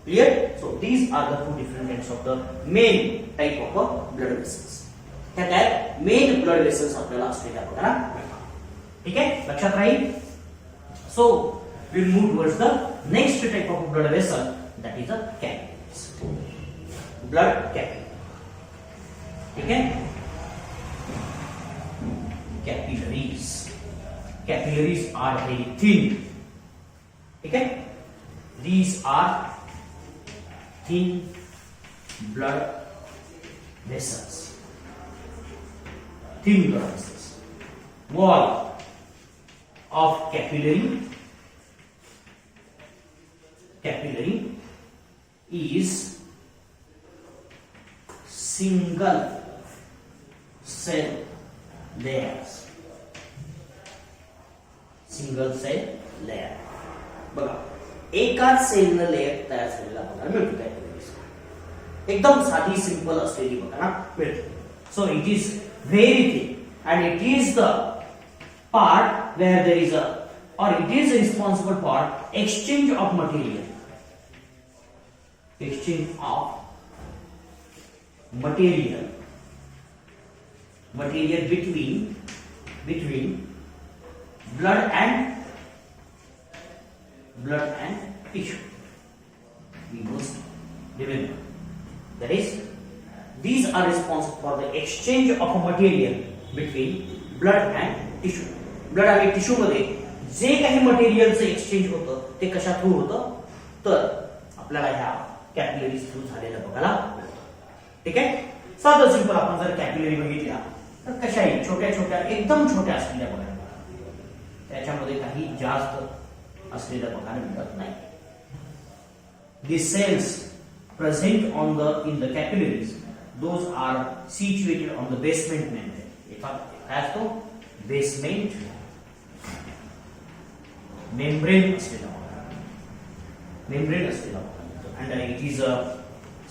Clear? So these are the two different kinds of the main type of blood vessels. ह्या काय main blood vessels आपल्याला असलेल्या बघा, ठीक आहे, लक्षात राहील. So will move towards the next type of blood vessel, that is a capillary. Blood capillary, ठीक है। Capillaries, capillaries are very thin, ठीक है। These are thin blood vessels, thin blood vessels. Wall of capillary is single cell layers, single cell layer. बघा, एकाच सेलनं layer तयार झालेला बघा मिळतो कॅपिलरीज, एकदम साधी सिंपल असलेली बघा ना मिळते। So it is very thin and it is the part where there is a or it is responsible for exchange of material, exchange of material between blood and tissue. We must remember that is, these are responsible for the exchange of a material between blood and tissue. blood आणि tissue मध्ये जे काही मटेरियलचं exchange होतं ते कशा through होतं, तर आपल्याला ह्या कॅपिलरीज थ्रू झालेलं बघायला मिळतं, ठीक आहे। साधं सिंपल आपण जर कॅपिलरी बघितल्या तर कशाही छोट्या छोट्या एकदम छोट्या असलेल्या बघायला, त्याच्यामध्ये काही जास्त असलेलं बघायला मिळत नाही। The cells present in the capillaries, those are situated on the basement membrane. काय असतो बेसमेंट membrane असलेला and it is a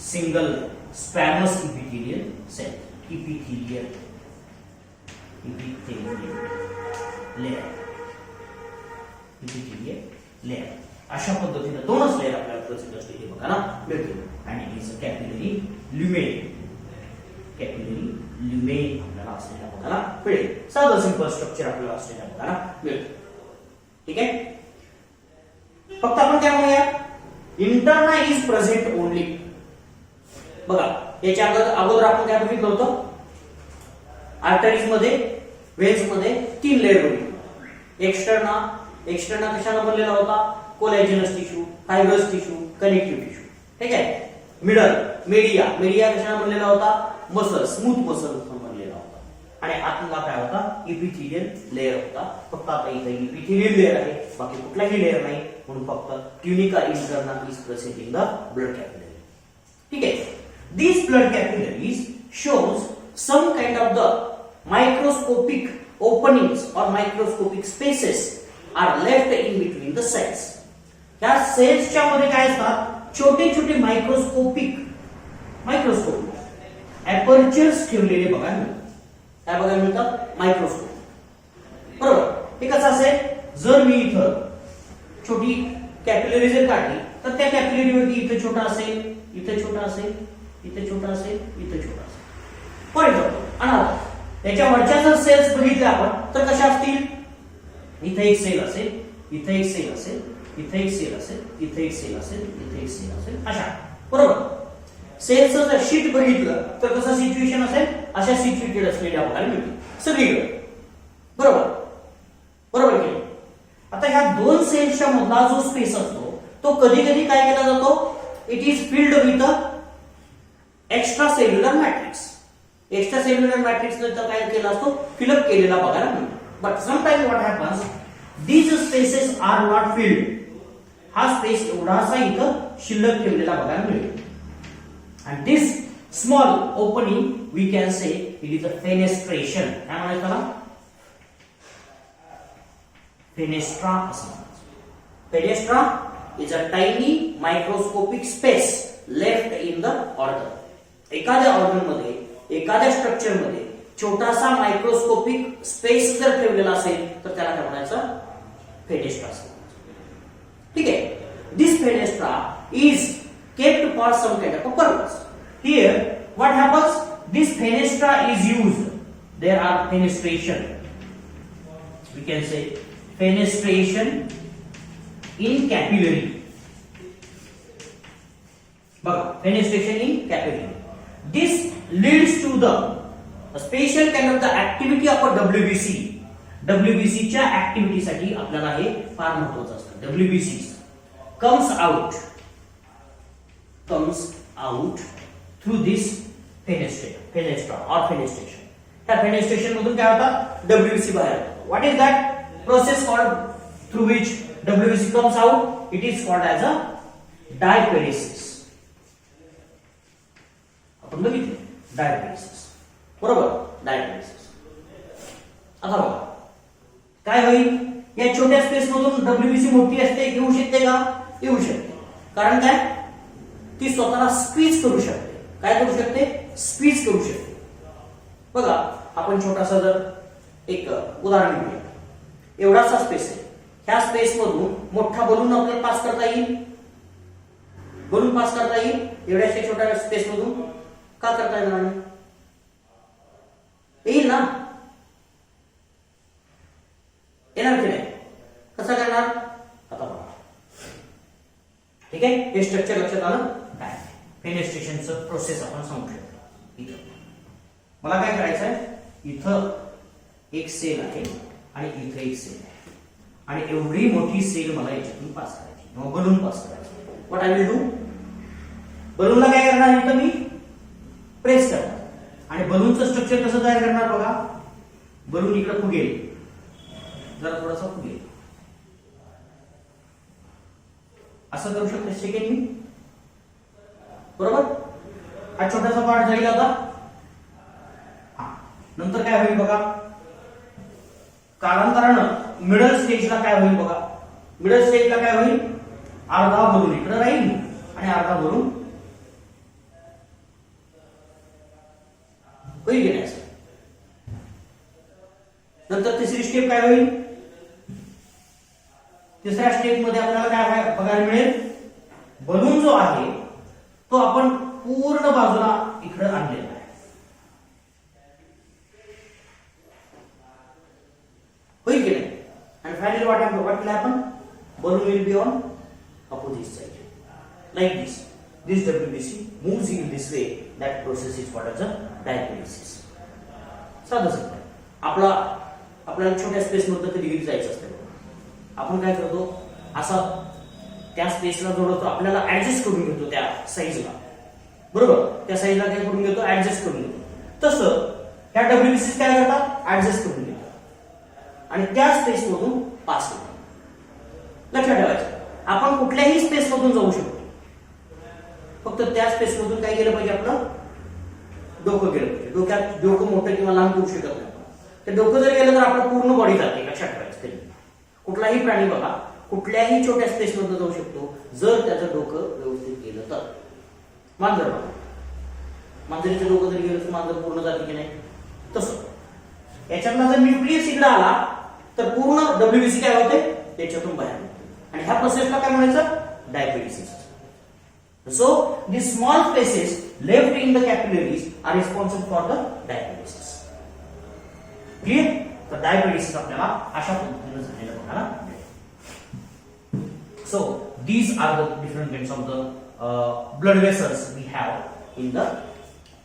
single squamous epithelial cell, epithelial layer अशा पद्धतीने दोनच लेयर आपल्याला प्रसिद्ध असलेली बघायला मिळते and it is a capillary lumen, आपल्याला असलेला बघायला मिळेल। साधं सिंपल स्ट्रक्चर आपल्याला असलेला बघायला मिळते, ठीक आहे। फक्त आपण काय म्हणूया, इंटरना इज प्रेझेंट ओनली। बघा, याच्या अगोदर आपण काय बघितलं होतं, आर्टरीज मध्ये वेन्स मध्ये 3 लेयर होती। एक्सटर्ना कशाने बनलेला होता, collagenous tissue, fibrous tissue, connective tissue, ठीक आहे। मीडिया कशाने बनलेला होता, मसल, स्मूथ मसल बनलेला होता आणि आतला काय होता, इपिथेलियल लेयर होता। फक्त आता इथे इपिथेलियल लेयर आहे, बाकी कुठलाही लेयर नाही, म्हणून फक्त tunica interna is present in the blood capillary, ठीक आहे। These blood capillaries shows some kind of the microscopic openings or microscopic spaces are left in between the cells. या सेल्सच्या मध्ये काय असतात, छोटे छोटे मायक्रोस्कोपिक एपर्चर्स ठेवलेले बघायला मिळतात। काय बघायला मिळतात, मायक्रोस्कोप, बरोबर। हे कसं असेल, जर मी इथं छोटी कॅपिलरी जर काढली तर त्या कॅपिलरीवरती इथे छोटा असेल, इथे छोटा असेल, इथे छोटा असेल, इथे छोटा असेल, फॉर एक्झाम्पल। आणि त्याच्या वरच्या जर सेल्स बघितल्या आपण तर कशा असतील, इथे एक सेल असेल, इथे एक सेल असेल, इथे एक सेल असेल, इथे एक सेल असेल, इथे एक सेल असेल, अशा, बरोबर। सेल्सचं जर शीट बघितलं तर कसं सिच्युएशन असेल, अशा सिच्युएटेड असलेल्या बघायला मिळतील सगळीकडे, बरोबर की। आता ह्या दोन सेल्सच्या मधला जो स्पेस असतो तो कधी कधी काय केला जातो, it is filled with extra cellular matrix. Extra cellular matrix नंतर काय केला असतो, फिलअप केलेला बघायला मिळतो। But sometimes what happens, these spaces are not filled, हा स्पेस एवढासा इथं शिल्लक ठेवलेला बघायला मिळतो। And this small opening we can say it is a fenestration. काय म्हणायचं त्याला, fenestra असं म्हणायचं। fenestra is a tiny microscopic space left in the organ. एखाद्या ऑर्गन मध्ये, एखाद्या स्ट्रक्चर मध्ये छोटासा मायक्रोस्कोपिक स्पेस जर ठेवलेला असेल तर त्याला काय म्हणायचं, फेनेस्ट्रा असं म्हणायचं, ठीक आहे। This fenestra is kept for some kind of a purpose. Here, what happens? This fenestra is used. There are fenestration. We can say fenestration in capillary. बघा fenestration in capillary. This leads to the special kind of the activity of a WBC. डब्ल्यूबीसीच्या ऍक्टिव्हिटीसाठी आपल्याला हे फार महत्त्वाचं असतं. WBC comes out through this fenestra or fenestration. त्या fenestration मधून काय होतं डब्ल्यूबीसी बाहेर येतो. What is that process called through which WBC comes out? It is called as a diapedesis. आपण बघितले डायपेरिसिस, बरोबर. डायपेरिसिस. आता बघा काय होईल, या छोट्या स्पेस मधून डब्ल्यूबीसी मोठी असते, येऊ शकते का? येऊ शकते. कारण काय, ती स्वतःला स्क्वीज करू शकते. काय करू शकते? स्क्वीज करू शकते. बघा आपण छोटासा जर एक उदाहरण घेऊया. एवढासा स्पेस आहे, ह्या स्पेस मधून मोठा बलून आपल्याला पास करता येईल. बलून पास करता येईल एवढ्याशा छोट्या स्पेस मधून. का करता येणार नाही? येईल ना? येणार की नाही? कसं करणार? आता बघा. ठीक आहे, हे स्ट्रक्चर लक्षात आलं काय? फेनेस्ट्रेशनचं प्रोसेस आपण सांगू शकतो. इथं मला काय करायचं आहे, इथं एक सेल आहे आणि इथं एक सेल आहे आणि एवढी मोठी सेल मला याच्यातून पास करायची किंवा बलून पास करायची. What I will do? बलूनला काय करणार, इथं मी प्रेस करणार आणि बलूनचं स्ट्रक्चर कसं तयार करणार बघा. बलून इकडे फुगेल, जरा थोडासा फुगेल, असं करू शकतो सेकंड मी, बरोबर. हा छोटासा पार्ट जाईल आता. नंतर काय होईल बघा, कालांतरानं मिडल स्टेजला काय होईल बघा. मिडल स्टेजला काय होईल, अर्धा बलून इकडे राहील आणि अर्धा बलून होईल की नाही. नंतर तिसरी स्टेप काय होईल, तिसऱ्या स्टेप मध्ये आपल्याला काय बघायला मिळेल, बलून जो आहे तो आपण पूर्ण बाजूला इकडे आणलेला आहे. होईल की नाही. आणि finally what will happen, balloon will be on opposite side like this. This WBC moves in this way. That process is called as a diaperesis. साधं सोपं. आपल्याला छोट्या स्पेस मध्ये कधी जायचं असतं, आपण काय करतो, असा त्या स्पेसला जोडतो, आपल्याला ऍडजस्ट करून घेतो त्या साईजला, बरोबर. त्या साईजला काय करून घेतो, ऍडजस्ट करून घेतो. तसं ह्या डब्ल्यूबीसी काय करतात, ऍडजस्ट करून घेतात आणि त्या स्पेस मधून पास होतात. लक्षात ठेवायचं, आपण कुठल्याही स्पेस मधून जाऊ शकतो, फक्त त्या स्पेस मधून काय गेलं पाहिजे, आपलं डोकं गेलं पाहिजे. डोक्यात डोकं मोठं किंवा लहान करू शकत नाही. ते डोकं जर गेलं तर आपलं पूर्ण बॉडी जाते. लक्षात ठेवायचं, तरी कुठलाही प्राणी बघा कुठल्याही छोट्या स्पेस मधून जाऊ शकतो जर त्याचं डोकं व्यवस्थित गेलं तर. मांजर बघा, मांजरीचं डोकं जर गेलं तर मांजर पूर्ण जाते की नाही. तसं याच्यातला जर न्यूक्लियस इकडे आला तर पूर्ण डब्ल्यूबीसी काय होते, त्याच्यातून बाहेर होते. आणि ह्या प्रोसेसला काय म्हणायचं, डायपेरिसिस. So these small spaces left in the capillaries are responsible for the diaperesis. Clear? तर diaperesis आपल्याला अशा पद्धतीने झालेलं बघायला मिळेल. So these are the different kinds of the blood vessels we have in the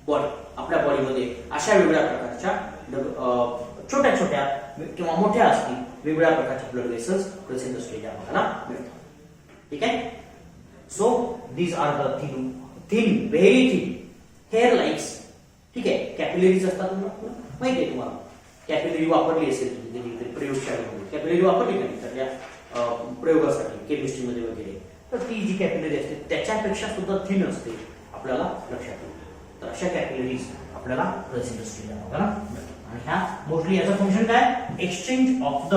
body. आपल्या बॉडीमध्ये अशा वेगवेगळ्या प्रकारच्या छोट्या छोट्या किंवा मोठ्या असतील वेगवेगळ्या प्रकारच्या ब्लड वेसल्स प्रेझेंट असलेल्या आपल्याला मिळतात. ठीक आहे. So these are the thin very thin hair lines. ठीक आहे. कॅपिलरीज असतात, माहिती आहे तुम्हाला. कॅपिलरी वापरली असेल तुम्ही प्रयोगशाळेमध्ये, कॅपिलरी वापरली नाही तर त्या प्रयोगासाठी केमिस्ट्रीमध्ये वगैरे, तर ती जी कॅपिलरी असते त्याच्यापेक्षा सुद्धा थिन असते, आपल्याला लक्षात येईल. तर अशा कॅपिलरीज आपल्याला प्रेझेंट असलेल्या बघा. आणि ह्या मोस्टली याचं फंक्शन काय, exchange of the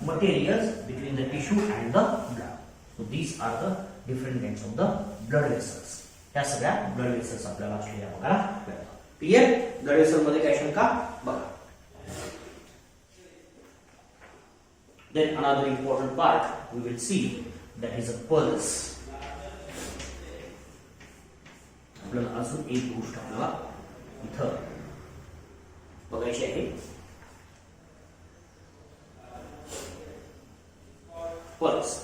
materials between the tissue and the blood. So these are the different kinds of the blood vessels. ह्या सगळ्या ब्लड वेसल्स आपल्याला असलेल्या बघायला मिळतात. क्लिअर. ब्लड वेसल मध्ये काय शंका बघा. Then another important part we will see, that is a pulse. आपल्याला अजून एक गोष्ट आपल्याला इथं बघायची आहे. Pulse.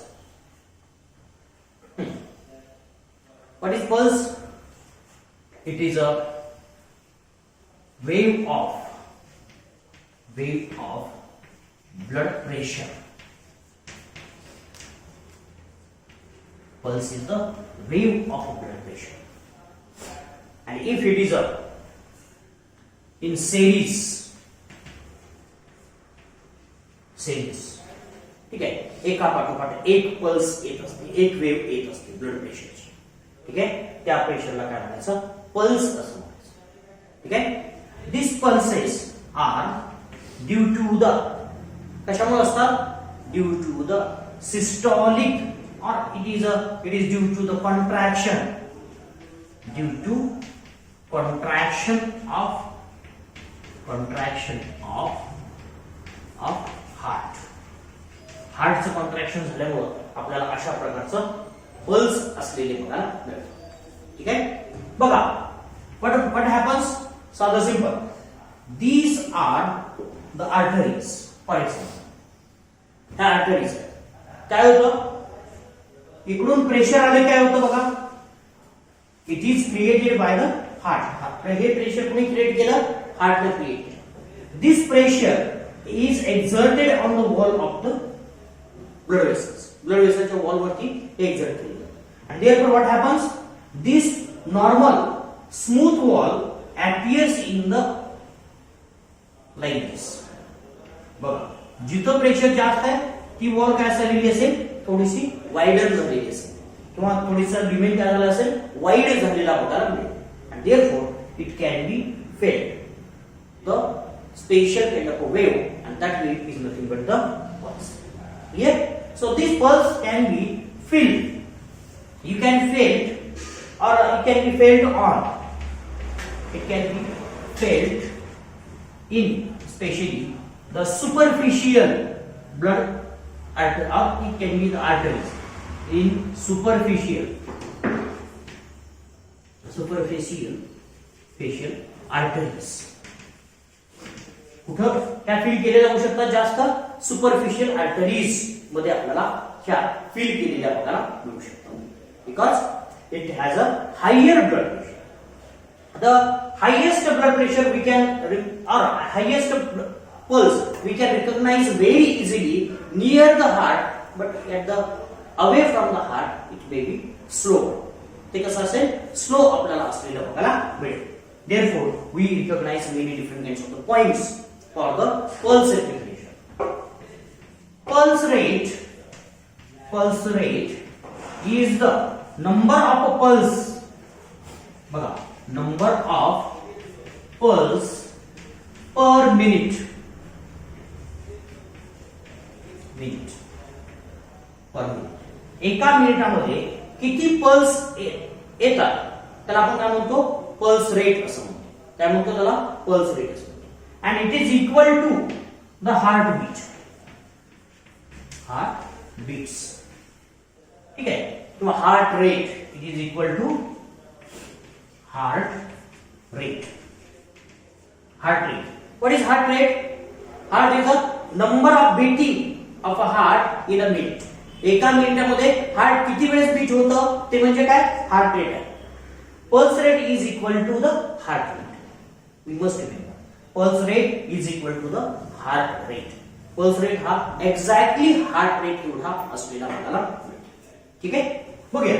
What is pulse? It is a wave of blood pressure. Pulse is the wave of blood pressure, and if it is in series, ठीक आहे, एका पाठोपाठ एक पल्स येत असते, एक वेव्ह येत असते ब्लड प्रेशरची. ठीक आहे, त्या प्रेशरला काय म्हणायचं? पल्स असं म्हणायचं. ठीक आहे, this pulses are due to the, कशामुळे असतात? Due to the systolic, or it is due to the contraction of heart. हार्टचं कॉन्ट्रॅक्शन झाल्यामुळे आपल्याला अशा प्रकारचं पल्स असलेले बघायला मिळतं. ठीक आहे, बघा what happens? साधं simple. These are the arteries. For example ह्या आर्टरीज काय होतं? इकडून प्रेशर आले काय होतं बघा? It is created by the heart. हे प्रेशर कोणी क्रिएट केलं? हार्टने क्रिएट केलं. This pressure is exerted on the wall of the blood vessels. Blood वेसलच्या वॉल वरती एक्झर्ट केलं. And therefore what happens? This normal smooth wall appears in the like this. बघा, जिथं प्रेशर जास्त आहे ती वॉल काय झालेली असेल? थोडीशी वाइडर झालेली असेल, किंवा थोडीसा रिमेन काय झाला असेल? वाइड झालेला बघायला मिळेल. and therefore it can be felt the special kind of a wave, and that wave is nothing but the pulse. Here, so this pulse can be felt. You can felt, or it can be felt on. It can be felt in especially the superficial blood artery, or it can be the arteries in superficial facial arteries. कुठं त्या feel केलेल्या जाऊ शकतात? जास्त superficial arteries मध्ये आपल्याला ह्या feel केलेल्या बघायला मिळू शकतात. Because it has a higher blood pressure. The highest blood pressure we can, or highest pulse we can recognize very easily near the heart, but at the away from the heart it may be slow. ते कसं असेल? Slow आपल्याला असलेलं बघायला मिळेल. Therefore we recognize many different kinds of the points for the pulse recognition. Pulse rate is the number of a pulse. बघा, number of pulse per minute per minute. एका मिनिटामध्ये किती पल्स येतात त्याला आपण काय म्हणतो? पल्स रेट असं म्हणतो. काय म्हणतो त्याला? पल्स रेट असं म्हणतो. and it is equal to the heartbeat. ठीक आहे, किंवा heart rate. It is equal to heart rate. What is heart rate? Heart is the number of beating of a heart in a minute. एका मिनिटामध्ये heart किती वेळेस bit होतं ते म्हणजे काय? हार्ट रेट आहे. Pulse rate is equal to the heart rate. We must remember, pulse rate is equal to the heart rate. Pulse rate हा एक्झॅक्टली हार्ट रेट एवढा असलेला आपल्याला मिळतो. ठीक आहे, बघूया.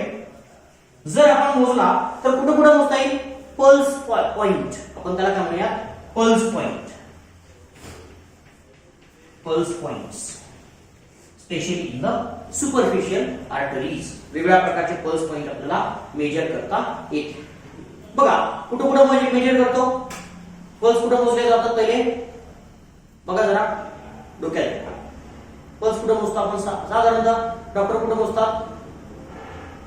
जर आपण मोजला तर कुठे कुठे मोजता येईल? Pulse point. आपण त्याला काय म्हणूया? Pulse point. Pulse points specially in the superficial arteries. वेगवेगळ्या प्रकारचे पल्स पॉइंट आपल्याला मेजर करता येते. बघा, कुठे कुठे मेजर करतो? पल्स कुठे मोजले जातात पहिले? बघा जरा डोक्यात. पल्स कुठे मोजतो आपण? साधारणतः डॉक्टर कुठे मोजतात?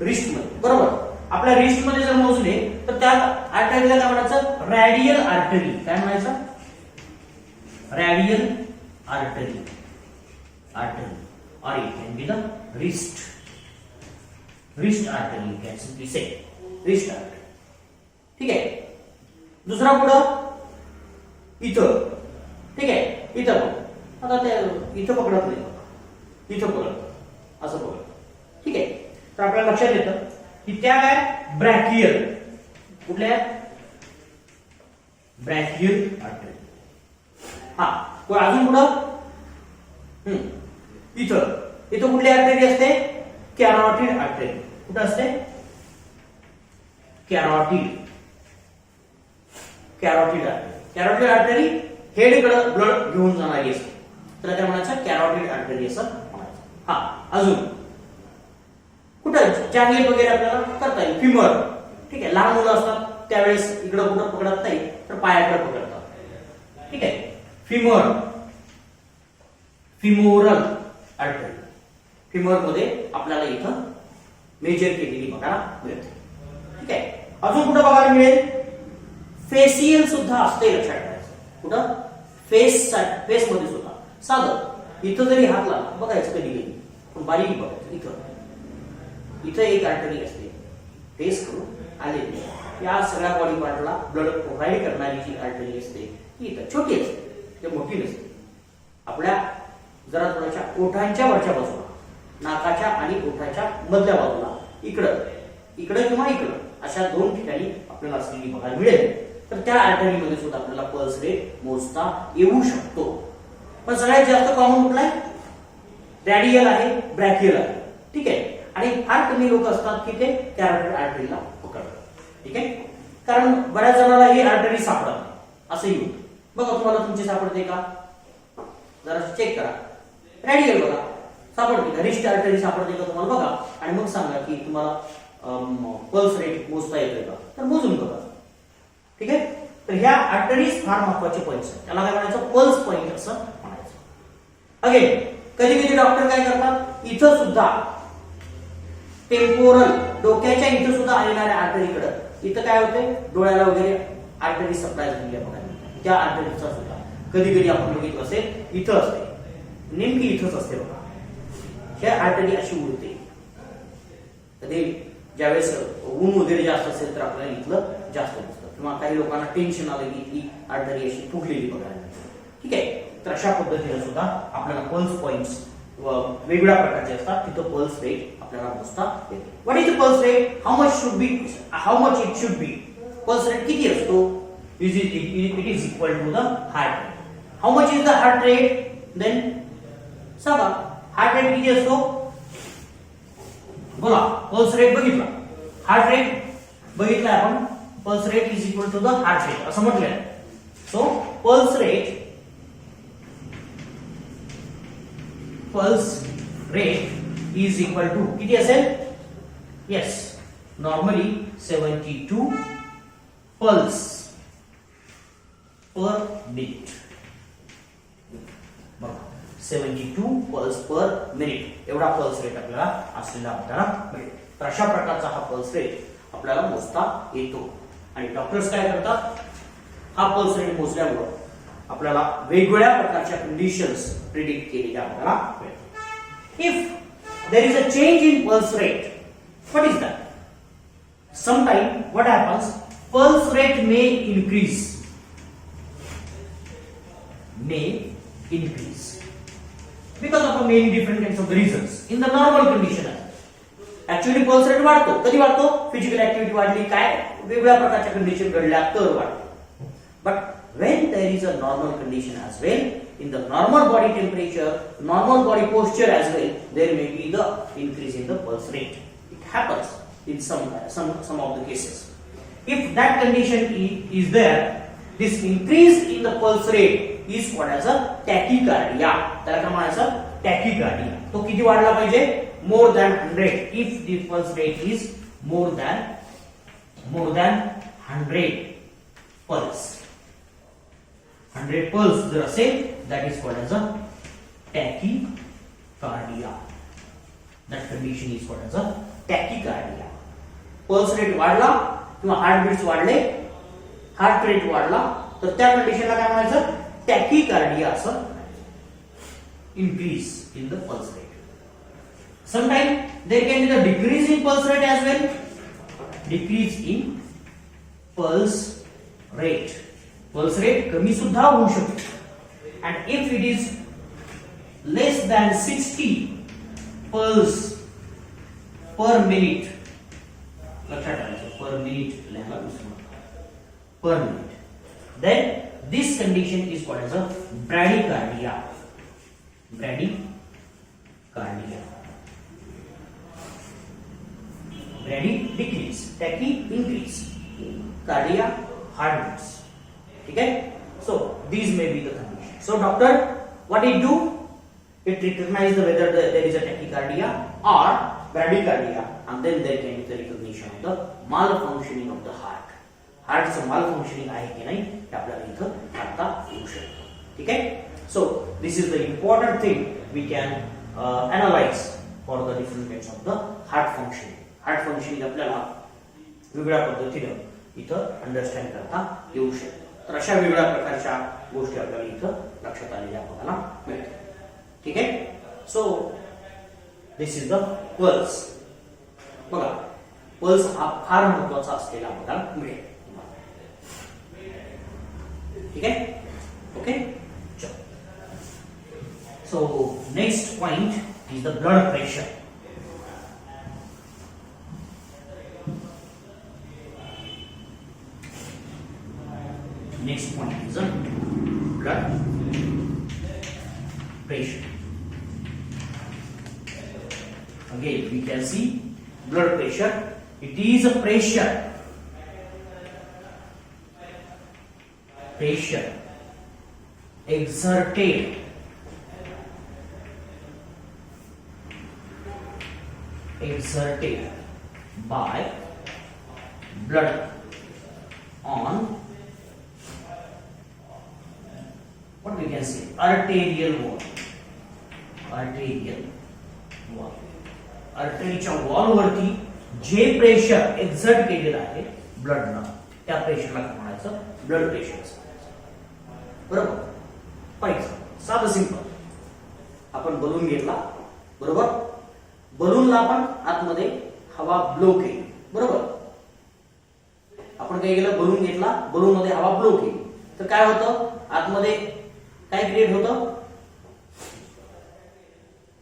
रिस्ट मध्ये, बरोबर. आपल्या रिस्ट मध्ये जर मोजले तर त्या आर्टरीला काय म्हणायचं? Radial artery. काय म्हणायचं? Radial artery. or it can be the wrist artery. You can simply say wrist artery. ठीक आहे. दुसरा पुढं इथं. ठीक आहे, इथं बघ. आता ते इथं पकडत नाही, इथं पकडत, असं पकडत. ठीक आहे, तर आपल्याला लक्षात येतं ही त्या काय ब्रॅकियल, कुठल्या ब्रॅकियल आर्टरी. हा अजून पुढं इथं इथं कुठली आर्टरी असते, कॅरोटिड आर्टरी. कुठं असते, carotid carotid artery. Carotid artery head कडे ब्लड घेऊन जाणारी असते, तर त्या म्हणायचं कॅरोटिड आर्टरी असं म्हणायचं. हा अजून कुठं चॅनेल वगैरे आपल्याला करता येईल, फिमर. ठीक आहे, लहान मुलं असतात त्यावेळेस इकडं कुठं पकडत नाही तर पायाकडे पकडतात. ठीक आहे, फिमर, फिमोरल आर्टरी. फिमर मध्ये आपल्याला इथं मेजर केलेली बघायला मिळते. ठीक आहे, अजून कुठं बघायला मिळेल, फेसियल सुद्धा असते, लक्षात ठेवायचं. कुठं फेस मध्ये सुद्धा साधं इथं जरी हात लावला बघायचं कधी कधी, पण बारीक बघायचं. इथं एक आर्टरी असते, फेस करून आलेली, या सगळ्या बॉडी पार्टला ब्लड प्रोव्हाइड करणारी जी आर्टरी असते ती इथं छोटी असते, ते मोठी नसते. आपल्या जरा थोड्याशा ओठांच्या वरच्या बाजूला, नाकाच्या आणि ओठाच्या मधल्या बाजूला, इकडं किंवा इकडं अशा दोन ठिकाणी आपल्याला असलेली बघायला मिळेल. तर त्या आर्टरीमध्ये सुद्धा आपल्याला पल्स रेट मोजता येऊ शकतो. पण सगळ्यात जास्त कॉमन कुठला आहे, रॅडियल आहे, ब्रॅकियल आहे. ठीक आहे, आणि फार कमी लोक असतात की ते कॅरोटिड आर्टरीला पकडतात. ठीक आहे, कारण बऱ्याच जणांना ही आर्टरी सापडत नाही असंही होतं. बघा तुम्हाला तुमची सापडते का, जरा चेक करा. रॅडियल बघा सापडते का, रिस्ट आर्टरी सापडते का तुम्हाला बघा, आणि मग सांगा की तुम्हाला पल्स रेट मोजता येतोय का, तर मोजून बघा. ठीक आहे, तर ह्या आर्टरीज फार महत्वाचे पॉइंट्स आहेत, त्याला काय म्हणायचं, पल्स पॉइंट असं म्हणायचं. अगेन कधी कधी डॉक्टर काय करतात, इथं सुद्धा टेम्पोरल, डोक्याच्या इथं सुद्धा येणाऱ्या आर्टरीकडे, इथं काय होते, डोळ्याला वगैरे आर्टरी सप्लाय झालेली आहे बघा, त्या आर्टरीचा सुद्धा कधी कधी आपण बघितलं असेल इथं असते, नेमकी इथंच असते बघा. ह्या आर्टरी अशी उडते. कधी ज्यावेळेस ऊन वगैरे जास्त असेल तर आपल्याला इथलं जास्त दिसतं, किंवा काही लोकांना टेन्शन आलं की इथली आर्टरी अशी फुगलेली बघायला मिळते. ठीक आहे, तर अशा पद्धतीने सुद्धा आपल्याला पल्स पॉइंट्स वेगवेगळ्या प्रकारचे असतात, तिथं पल्स रेट आपल्याला मोजता येते. What is the pulse rate, how much should be, how much it should be. Pulse rate किती असतो, it is equal to the heart rate. How much is the heart rate, then सांगा heart rate किती असतो, बोला. Pulse rate बघितला, heart rate बघितला आपण, pulse rate is equal to the heart rate असं म्हटलंय. So pulse rate is equal to किती असेल, yes, normally 72 pulse per minute. बघा 72 पल्स पर मिनिट एवढा पल्स रेट आपल्याला असलेला आपल्याला मिळेल. तर अशा प्रकारचा हा पल्स रेट आपल्याला मोजता येतो. आणि डॉक्टर्स काय करतात, हा पल्स रेट मोजल्यामुळे आपल्याला वेगवेगळ्या प्रकारच्या कंडिशन्स प्रिडिक्ट केलेल्या आपल्याला मिळतात. If there is a change in pulse rate, what is that, sometime what happens, pulse rate may increase because of a many different kinds of reasons in the normal condition. Actually pulse rate वाढतो, कधी वाढतो, physical activity वाढली, काय वेगवेगळ्या प्रकारच्या condition घडल्या तर वाढतो. But when there is a normal condition as well, in the normal body temperature, normal body posture as well, there may be the increase in the pulse rate. It happens in some of the cases. If that condition is there, this increase in the pulse rate is called as a tachycardia. त्याला काय म्हणायचं, tachycardia. तो किती वाढला पाहिजे, more than 100. If the pulse rate is more than 100 pulse, 100 pulse जर असेल, that is called as a tachycardia. That condition is called as a tachycardia. Pulse rate वाढला किंवा हार्ट बीट्स वाढले, हार्ट रेट वाढला, तर त्या कंडिशनला काय म्हणायचं, टॅकीकार्डिया असं. increase in the pulse rate. Sometimes there can be the decrease in pulse rate as well. Decrease in pulse rate. Pulse rate कमी सुद्धा होऊ शकते. And if it is less than 60 pulse per minute, per minute लिहायला विसरू नका, per minute. Then this condition is called as a bradycardia. Bradycardia. Brady decrease, tachy increase, cardia heartbeats. Okay, so these may be the conditions. So doctor, what it do? It recognizes whether there is a tachycardia or bradycardia, and then there can be the recognition of the malfunctioning of the heart. Heart's malfunctioning आहे की नाही हे आपल्याला इथं आता येऊ शकतं. ठीक आहे. So this is the important thing we can analyze for the different kinds of the heart functioning. Heart functioning आपल्याला वेगळ्या पद्धतीने इथं अंडरस्टँड करता येऊ शकतं. तर अशा वेगळ्या प्रकारच्या गोष्टी आपल्याला इथं लक्षात आलेल्या आपल्याला मिळतात. ठीक आहे. So this is the pulse. बघा पल्स हा फार महत्वाचा असलेला आपल्याला मिळेल. ठीक आहे. Okay. So next point is the blood pressure. Next point is blood pressure. Again, we can see blood pressure. It is a pressure exerted by blood on what we can say arterial wall. आर्टरीच्या wall वरती जे pressure exert केलेलं आहे ब्लडनं त्या प्रेशरला काय म्हणायचं? Blood pressure. बरोबर. For example साधं सिंपल आपण बलून घेतला. बरोबर. बलूनला आपण आतमध्ये हवा ब्लो केली. बरोबर. आपण काय केलं? बलून घेतला, बलून मध्ये हवा ब्लो केली तर काय होतं? आतमध्ये काय क्रिएट होतं?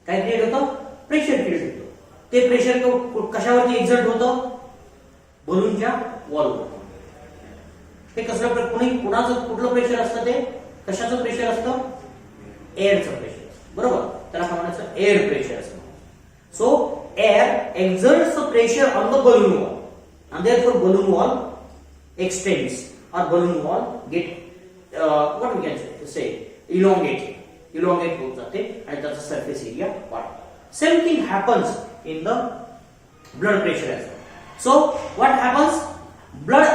काय क्रिएट होतं? प्रेशर क्रिएट होतं. ते प्रेशर कशावरती एक्झर्ट होतं? बलूनच्या वॉलवर. ते कसलं कुणाचं कुठलं प्रेशर असतं? ते कशाचं प्रेशर असतं? एअरचं प्रेशर. बरोबर. त्याला काय म्हणायचं? एअर प्रेशर असतं. So air एक्झर्ट्स the pressure on the balloon wall and therefore balloon wall extends or balloon wall get what we can say elongate होत जाते आणि त्याचा सरफेस एरिया वाढतो. Same thing happens in the blood pressure as well. So what happens? Blood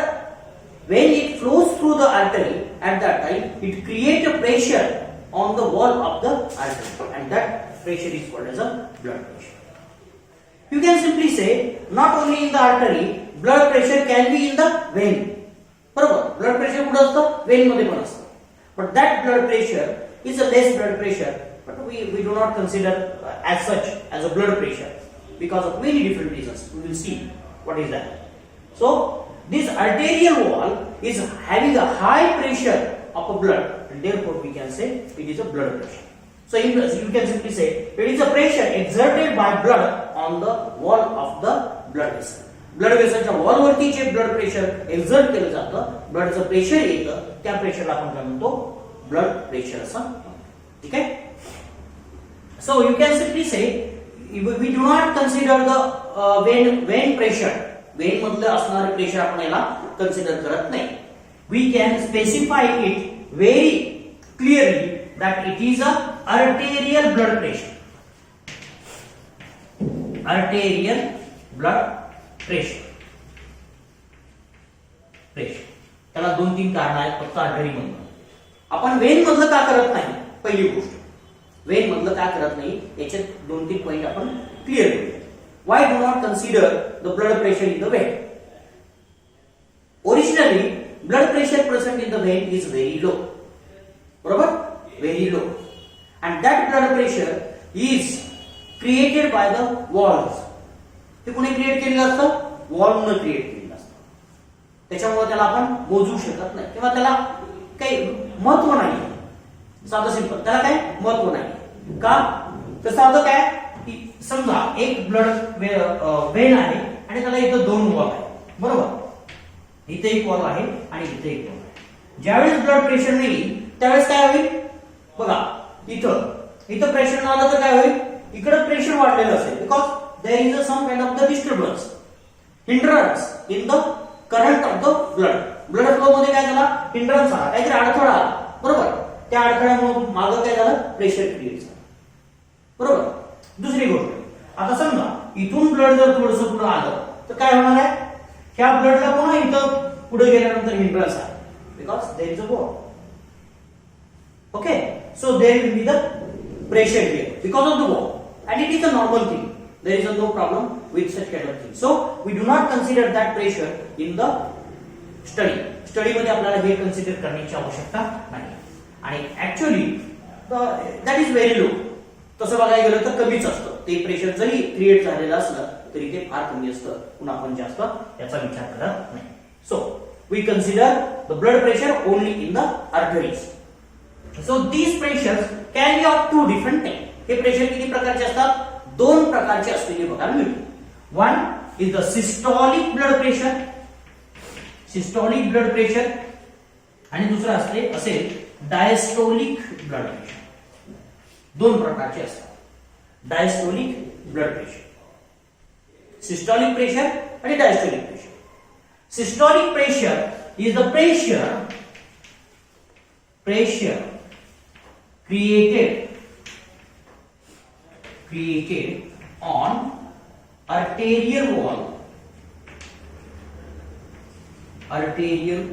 when it flows through the artery at that time it creates a pressure on the wall of the artery and that pressure is called as a blood pressure. You can simply say not only in the artery blood pressure can be in the vein. बरोबर. Blood pressure कुठे असतं? Wien मध्ये पण असतं. But that blood pressure is a less blood pressure, but we do not consider as such as a blood pressure because of many different reasons. We will see what is that. So this arterial wall is having a high pressure of a blood and therefore we can say it is a blood pressure. So you can simply say it is a pressure exerted by blood on the wall of the blood vessel. Blood वेसलच्या wall वरती जे blood pressure exert केलं जातं, ब्लडचं pressure येतं, त्या प्रेशरला आपण काय म्हणतो? ब्लड प्रेशर असं. ठीक आहे. So you can simply say we do not consider the vein pressure. Vein मधलं असणारे प्रेशर आपण याला कन्सिडर करत नाही. We can specify it very clearly that it is a arterial blood pressure. Arterial blood pressure. त्याला 2-3 कारण आहेत फक्त आर्टरी मधलं. आपण वेन मधलं का करत नाही? पहिली गोष्ट वेन मधलं का करत नाही याचे 2-3 पॉइंट आपण क्लिअर करूया. Why do not consider the blood pressure in the vein? Originally blood pressure present in the vein is very low. बरोबर. Very low. And that blood pressure is created by the walls. ते कोणी create केलेलं असतं? वॉलनं create केलेलं असतं. त्याच्यामुळे त्याला आपण मोजू शकत नाही किंवा त्याला काही महत्व नाही. साधं सिंपल त्याला काही महत्व नाही. का? तर साधं काय की समजा एक ब्लड वेन आहे आणि त्याला इथं 2 वॉल आहे. बरोबर. इथे एक वॉल आहे आणि इथे एक वॉल आहे. ज्यावेळेस ब्लड प्रेशर नाही त्यावेळेस काय होईल बघा, इथं प्रेशर न आलं तर काय होईल, इकडे प्रेशर वाढलेलं असेल because there is some kind of the disturbance, hindrance in the current of the blood flow मध्ये काय झाला, हिंड्रन्स आला, काहीतरी अडथळा आला, बरोबर. त्या अडथळ्यामुळे मागं काय झालं, प्रेशर क्रिएट झालं, बरोबर. दुसरी गोष्ट, आता समजा इथून ब्लड जर थोडंसं पुढे आलं तर काय होणार आहे, ह्या ब्लडला पुन्हा इथं पुढे गेल्यानंतर हिंड्रन्स आहे because there is a wall. Okay, so there will be the pressure here because of the wall, and it is a normal thing. There is no problem with such kind of thing. So we do not consider that pressure in the study मध्ये आपल्याला हे consider करण्याची आवश्यकता नाही. आणि actually that is very low. तसं बघायला गेलं तर कमीच असतं ते प्रेशर, जरी क्रिएट झालेलं असलं तरी ते फार कमी असतं, पुन्हा आपण जास्त याचा विचार करत नाही. So we consider the blood pressure only in the arteries. So these pressures can be of two different types. हे प्रेशर किती प्रकारचे असतात, दोन प्रकारचे असलेले बघायला मिळते. One is the systolic blood pressure, systolic blood pressure, आणि दुसरं असते असेल डायस्टोलिक ब्लड प्रेशर. दोन प्रकारचे असतात diastolic blood pressure, systolic pressure आणि diastolic pressure. Systolic pressure is the pressure created on arterial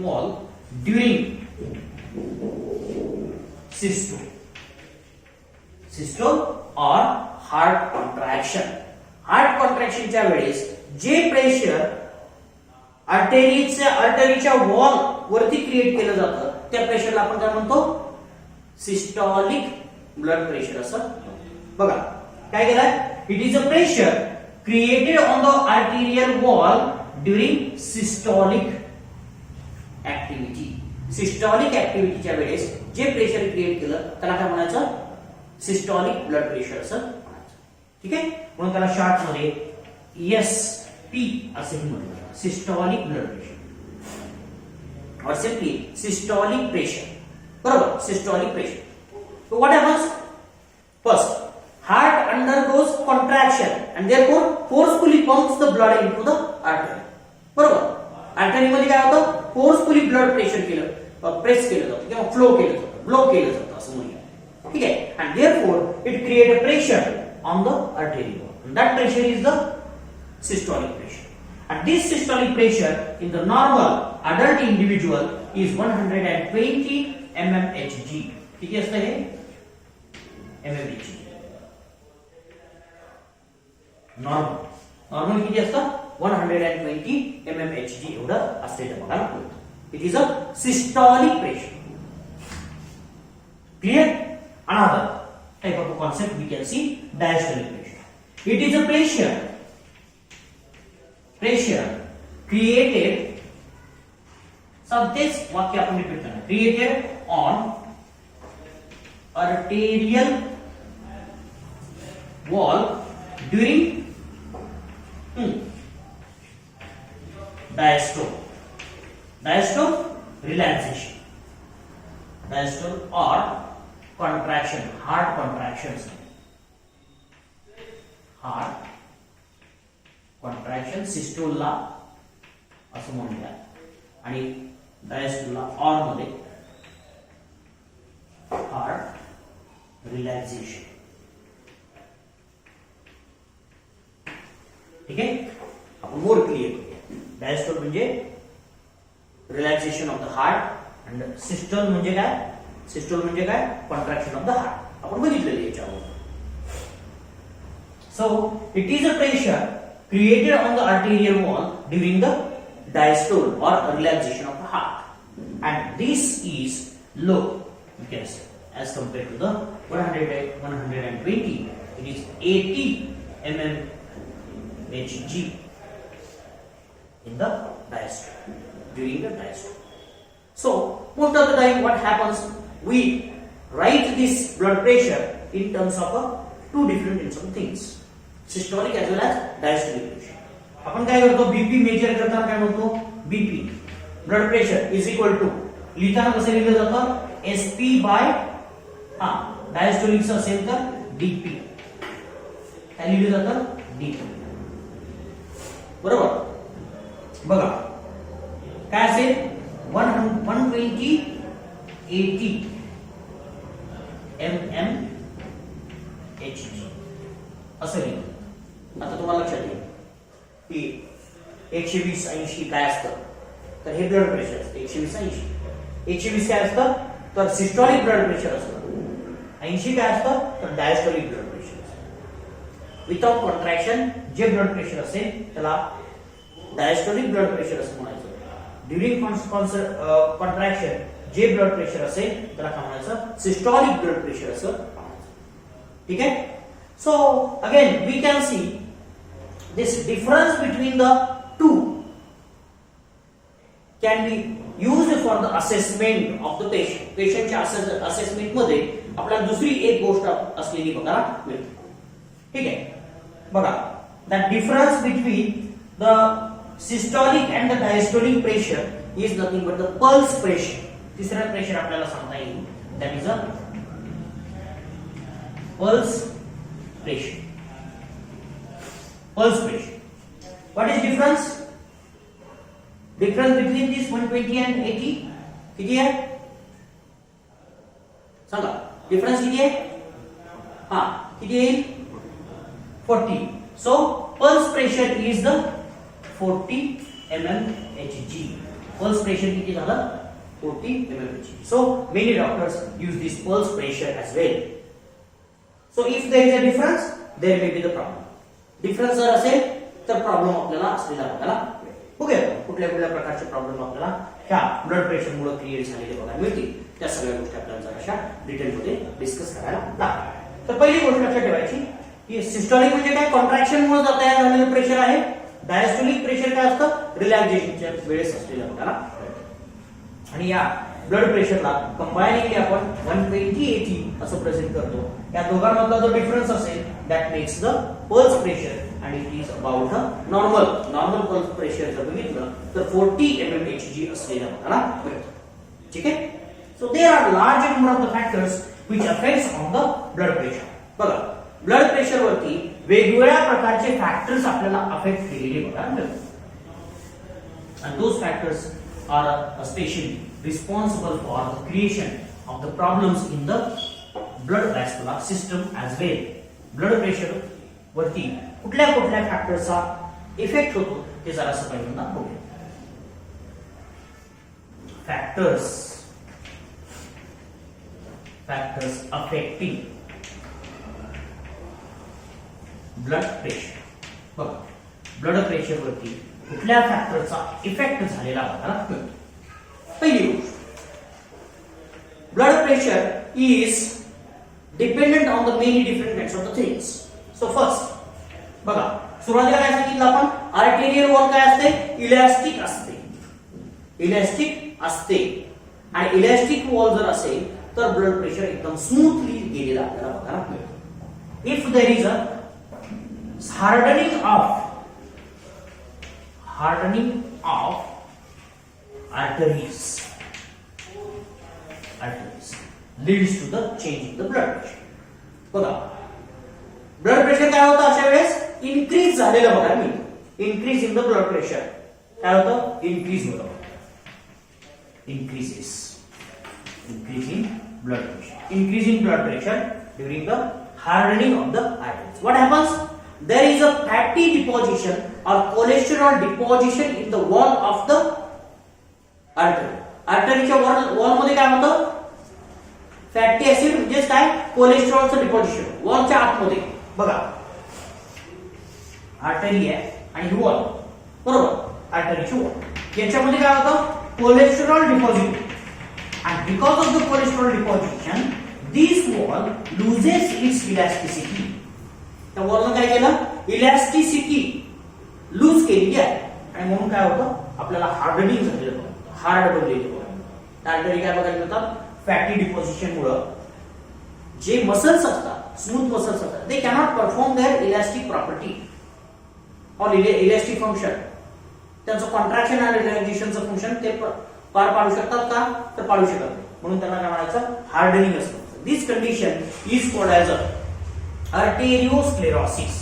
wall during systole or heart contraction. Heart कॉन्ट्रॅक्शनच्या वेळेस जे प्रेशर आर्टरीच्या वॉल वरती क्रिएट केलं जातं त्या प्रेशरला आपण काय म्हणतो, सिस्टोलिक ब्लड प्रेशर असं. बघा काय केलंय, it is a pressure created on the arterial wall during systolic activity. Systolic ऍक्टिव्हिटीच्या वेळेस जे प्रेशर क्रिएट केलं त्याला काय म्हणायचं, सिस्टोलिक ब्लड प्रेशर असं म्हणायचं. ठीक आहे, म्हणून त्याला शॉर्ट मध्ये SP असंही म्हटलं, systolic blood pressure or simply systolic pressure. बरोबर, systolic pressure. So what happens? First, heart undergoes contraction and therefore forcefully pumps the blood into the artery. बरोबर, आर्टरी मध्ये काय होतं, फोर्सफुली ब्लड प्रेशर केलं, press केलं जातं किंवा फ्लो केलं जातं, ब्लो केलं जातं असं म्हणूया. ठीक आहे, and therefore it create a pressure on the artery wall, and that pressure is the systolic pressure. And this systolic pressure in the normal adult individual is 120 mmHg. किती असतं हे, mmHg. नॉर्मल किती असतं, 120 mmHg एवढं असते बघायला मिळतं. It is a systolic pressure. Clear. Another type of concept we can see, diastolic pressure. It is a pressure created, तेच वाक्य आपण रिपीट करणार, created on arterial wall during diastole relaxation, diastole or contraction, heart contractions, systole ला असं म्हणूया आणि डायस्टोलला or मध्ये heart relaxation. ठीक आहे, आपण मोर क्लिअर करूया. डायस्टोल म्हणजे रिलॅक्सेशन ऑफ द हार्ट आणि सिस्टोल म्हणजे काय, कॉन्ट्रॅक्शन ऑफ द हार्ट. आपण बघितलेलं याच्यावर. So it is a pressure created on the arterial wall during the diastole or relaxation of the heart, and this is low, you can say, as compared to the 120. It is 80 mmHg in the diastole, during the diastole. So most of the time what happens, we write this blood pressure in terms of two different things, systolic as well as diastolic pressure. आपण काय करतो, BP major करताना काय म्हणतो, BP blood pressure is equal to, लिहिताना कसं लिहिलं जातं, SP बाय डायस्टोलिकचं असेल तर DP, काय लिहिलं जातं, DP. बरोबर. बघा काय असेल, 120 80 mmHg असं लिहिलं. आता तुम्हाला लक्षात येईल की 120 80 काय असतं, तर हे ब्लड प्रेशर असतं. 120 80 120 काय असतं, तर सिस्टोलिक ब्लड प्रेशर असतं. 80 काय असतं, तर डायस्टोलिक ब्लड प्रेशर असतं. विदाउट कॉन्ट्रॅक्शन जे ब्लड प्रेशर असेल त्याला डायस्टोलिक ब्लड प्रेशर असं म्हणायचं. ड्युरिंग कॉन्ट्रॅक्शन जे ब्लड प्रेशर असेल त्याला काय म्हणायचं, सिस्टोलिक ब्लड प्रेशर असं म्हणायचं. ठीक आहे. So again we can see this difference between the two can be used for the assessment of the patient. पेशंटच्या असेसमेंट मध्ये आपल्याला दुसरी एक गोष्ट असलेली बघायला मिळते. ठीक आहे. बघा, the difference between the systolic and the diastolic pressure is nothing but the pulse pressure. तिसरा प्रेशर आपल्याला सांगता येईल, that is a pulse pressure. Pulse pressure. What is difference? Difference between this 120 and 80 किती आहे सांगा. डिफरन्स किती आहे, किती येईल, 40. So pulse pressure is the 40 mmHg. Pulse pressure किती झालं, 40 mmHg. So many doctors use this pulse pressure as well. So if there is a difference there may be the problem. Difference जर असेल तर problem आपल्याला असलेला बघायला बघूया. कुठल्या कुठल्या प्रकारचे प्रॉब्लेम आपल्याला ह्या ब्लड प्रेशर मुळे क्रिएट झालेले बघायला मिळतील, त्या सगळ्या गोष्टी आपल्याला जराशा डिटेलमध्ये डिस्कस करायला लागतात. तर पहिली गोष्ट लक्षात ठेवायची की सिस्टोलिक म्हणजे काय, कॉन्ट्रॅक्शन मुळे तयार झालेलं प्रेशर आहे. डायस्टोलिक प्रेशर काय असतं, रिलॅक्सेशनच्या वेळेस असलेलं बघायला. आणि या ब्लड प्रेशरला कंबाइनिंगली आपण 120 80 असं प्रेझेंट करतो. या दोघांमधला जो डिफरन्स असेल that makes the pulse pressure आणि it is about a normal pulse pressure जर बघितलं तर 40 mmHg असलेलं बघायला मिळतं. ठीक आहे. So there are large number of the factors which affects on the blood pressure. बघा, ब्लड प्रेशर वरती वेगवेगळ्या प्रकारचे फॅक्टर्स आपल्याला अफेक्ट केलेले बघायला मिळतात. and those factors are especially responsible for the creation of the problems in the blood vascular system as well. Blood pressure वरती कुठल्या कुठल्या फॅक्टरचा इफेक्ट होतो ते जरासं पहिल्यांदा बघूया. Factors affecting blood pressure. बघा, ब्लड प्रेशर वरती कुठल्या फॅक्टरचा इफेक्ट झालेला बघायला मिळतो. पहिली गोष्ट, blood pressure is dependent on the many different kinds of the things. So first बघा, सुरुवातीला काय सांगितलं आपण, आर्टेरियल वॉल काय असते, इलॅस्टिक असते. आणि इलॅस्टिक वॉल जर असेल तर ब्लड प्रेशर एकदम स्मूथली गेलेला आपल्याला बघायला मिळतो. If there is a hardening of arteries leads to the change in the blood pressure. बघा, ब्लड प्रेशर काय होतं अशा वेळेस, इन्क्रीज झालेलं बघायला मिळतं. Increase in the blood pressure काय होतं, इन्क्रीज होतं, increase in blood pressure during the hardening of the arteries. What happens? There is a fatty deposition or cholesterol deposition in the wall of the artery. आर्टरीच्या wall मध्ये काय होतं, fatty acid म्हणजे काय, कोलेस्ट्रॉलचं deposition वॉलच्या आतमध्ये. बघा, artery आहे आणि ही वॉल, बरोबर, आर्टरीची वॉल, याच्यामध्ये काय होतं, cholesterol deposit. and because of the cholesterol deposition this wall loses its elasticity. त्या वॉलनं काय केलं, इलॅस्टिसिटी लूज केली आहे आणि म्हणून काय होतं, आपल्याला हार्डनिंग झालेलं, हार्ड बनलेलं. आर्टरी काय बघायला मिळतात, फॅटी डिपॉझिशन मुळे जे मसल्स असतात, स्मूथ मसल्स असतात, they cannot perform their elastic property or elastic function. त्यांचं कॉन्ट्रॅक्शन आणि रिलॅक्सेशनचं फंक्शन ते पार पाडू शकतात का? तर पाडू शकत नाही. म्हणून त्यांना काय म्हणायचं? हार्डनिंग असतं. This condition is called as arteriosclerosis.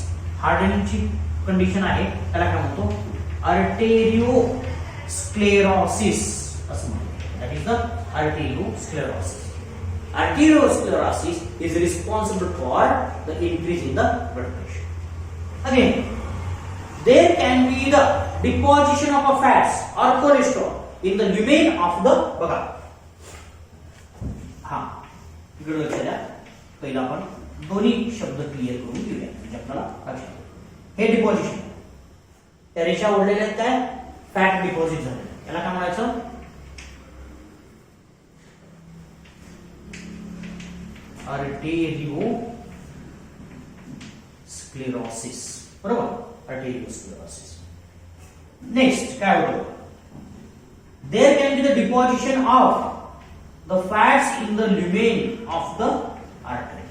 हार्डनिंगची कंडिशन आहे त्याला काय म्हणतो? आर्टेरिओस्क्लेरोसिस असं म्हणतो. That is the arteriosclerosis. Arteriosclerosis is responsible for the increase in the blood pressure. Again, there can be the deposition of a fats or cholesterol in the lumen of the बघा. हा इकडे लक्ष द्या. पहिला आपण दोन्ही शब्द क्लिअर करून घेऊया म्हणजे आपल्याला लक्षात. हे डिपॉझिशन त्या रेषा ओढलेल्या आहेत काय? फॅट डिपॉझिट झाले. याला काय म्हणायचं? आर्टेरिओस्क्लेरोसिस. बरोबर? आर्टेरिओस्क्लेरोसिस. नेक्स्ट काय होतं? There can be the deposition of the fats in the lumen of the artery.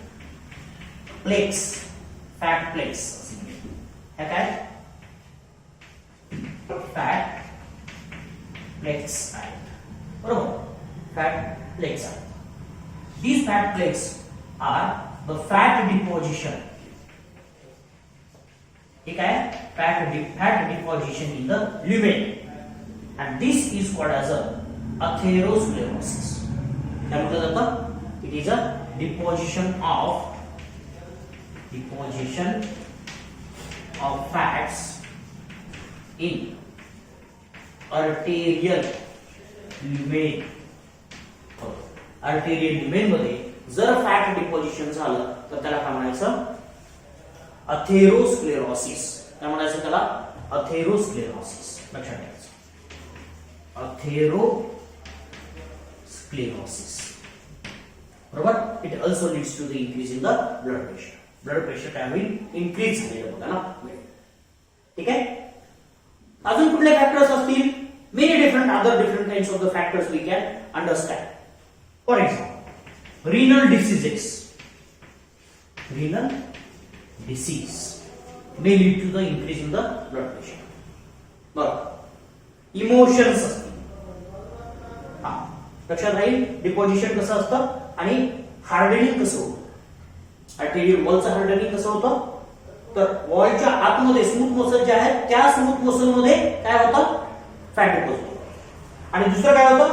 Plaques, fat plaques. हे काय? फॅट प्लेक्स आहेत. बरोबर? फॅट प्लेक्स आहेत. These fat plaques are the fat deposition. ठीक है? Fat deposition in the lumen, and this is called as a atherosclerosis. क्या मतलब होता? It is a deposition of fats in arterial lumen. Arterial lumen मध्ये जर fat deposition झालं तर त्याला काय म्हणायचं? अथेरोस्क्लेरोसिस. काय म्हणायचं त्याला? अथेरोस्क्लेरोसिस. लक्षात ठेवायचं. अथेरोस्क्लेरोसिस. बरोबर? It also leads to the increase in the blood pressure. Blood pressure काय होईल? इन्क्रीज झालेलं बघायला मिळेल. ठीक आहे? अजून कुठले फॅक्टर्स असतील? Many different kinds of the factors we can understand. For example, renal disease may lead to the increase in the blood pressure. But emotions असतील. हा लक्षात राहील डिपॉझिशन कसं असतं आणि हार्डनिंग कसं होतं. आर्टेरियल वॉलचं हार्डनिंग कसं होतं? तर वॉलच्या आतमध्ये स्मूथ मसल जे आहेत त्या स्मूथ मसल मध्ये काय होतं? Fat deposit. आणि दुसरं काय होतं?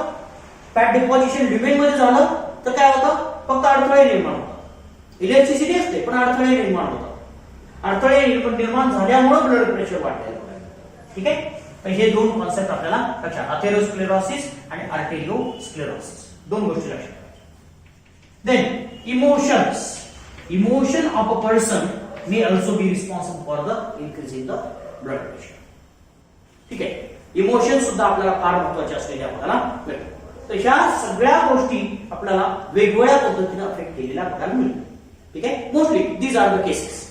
फॅट डिपॉझिशन ल्युमेन मध्ये झालं तर काय होतं? फक्त अडथळे निर्माण होतात. इलेक्ट्रिसिटी असते पण अडथळे निर्माण होतात. अडथळे निर्माण झाल्यामुळे ब्लड प्रेशर वाढते. ठीक आहे? तर हे दोन कॉन्सेप्ट आपल्याला लक्षात. अथेरोस्क्लेरोसिस आणि आर्टेरिओस्क्लेरोसिस दोन गोष्टी लक्षात ठेवायच्या. Then emotion of a person may also be responsible for the increase in the blood pressure. ठीक आहे? इमोशन सुद्धा आपल्याला फार महत्वाचे असलेले आपल्याला मिळतात. तर ह्या सगळ्या गोष्टी आपल्याला वेगवेगळ्या पद्धतीने अफेक्ट केलेल्या बघायला मिळतात. ठीक आहे? Mostly these are the cases.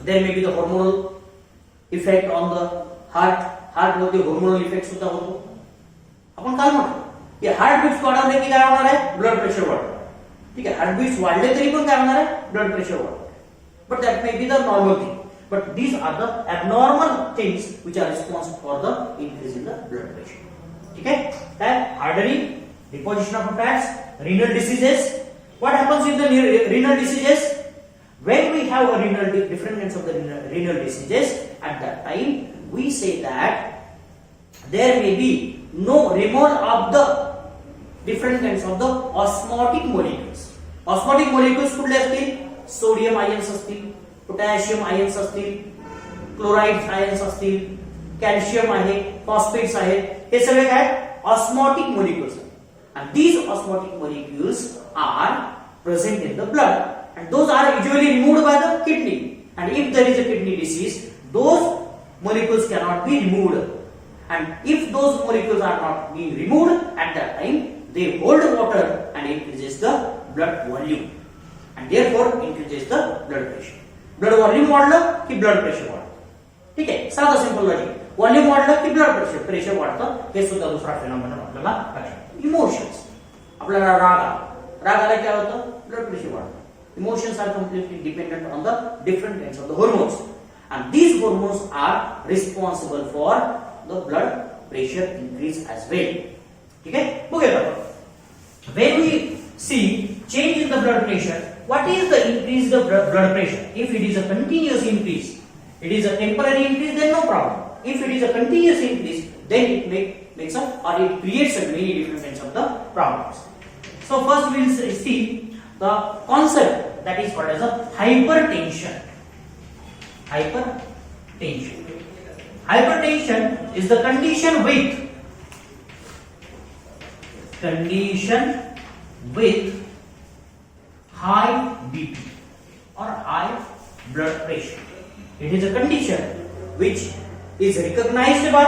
There may be the hormonal effect on the heart. Heart मध्ये हॉर्मोनल इफेक्ट सुद्धा होतो. आपण काय म्हणतो की हार्ट बीट्स वाढवले की काय होणार आहे? ब्लड प्रेशर वाढणार. ठीक आहे? हार्ट बीट्स वाढले तरी पण काय होणार आहे? ब्लड प्रेशर वाढणार. But that may be the normal thing. But these are the abnormal things which are responsible for the increase in the blood pressure. Okay? That hardening, deposition of fats, renal diseases. What happens in the renal diseases? When we have a different kinds of the renal diseases, at that time we say that there may be no removal of the different kinds of the osmotic molecules. Osmotic molecules कुठले असतील? Sodium ions असतील, potassium ions असतील, chloride ions असतील, calcium आहे, phosphates आहेत. हे सगळे काय? Osmotic molecules. And these osmotic molecules are present in the blood, and those are usually removed by the kidney. And if there is a kidney disease, those molecules cannot be removed. And if those molecules are not being removed at that time, they hold water and increases the blood volume, and therefore increases the blood pressure. Blood volume वाढलं की blood pressure वाढतं. ठीक आहे? साधा simple logic. Volume वाढलं की blood pressure वाढतं. हे सुद्धा दुसरा फेनॉमेनॉन आपल्याला लक्षात. इमोशन्स. आपल्याला राग आला काय होतं? ब्लड प्रेशर वाढतं. Emotions are completely dependent on the different kinds of the hormones, and these hormones are responsible for the blood pressure increase as well. ठीक है, बघूया आपण. When we see change in the blood pressure, what is the increase the blood pressure? If it is a continuous increase, it is a temporary increase, then no problem. If it is a continuous increase, then it makes up or it creates a many different kinds of the problems. So first we will see the concept that is called as a hypertension. Hypertension is the condition with high BP or high blood pressure. It is a condition which is recognized by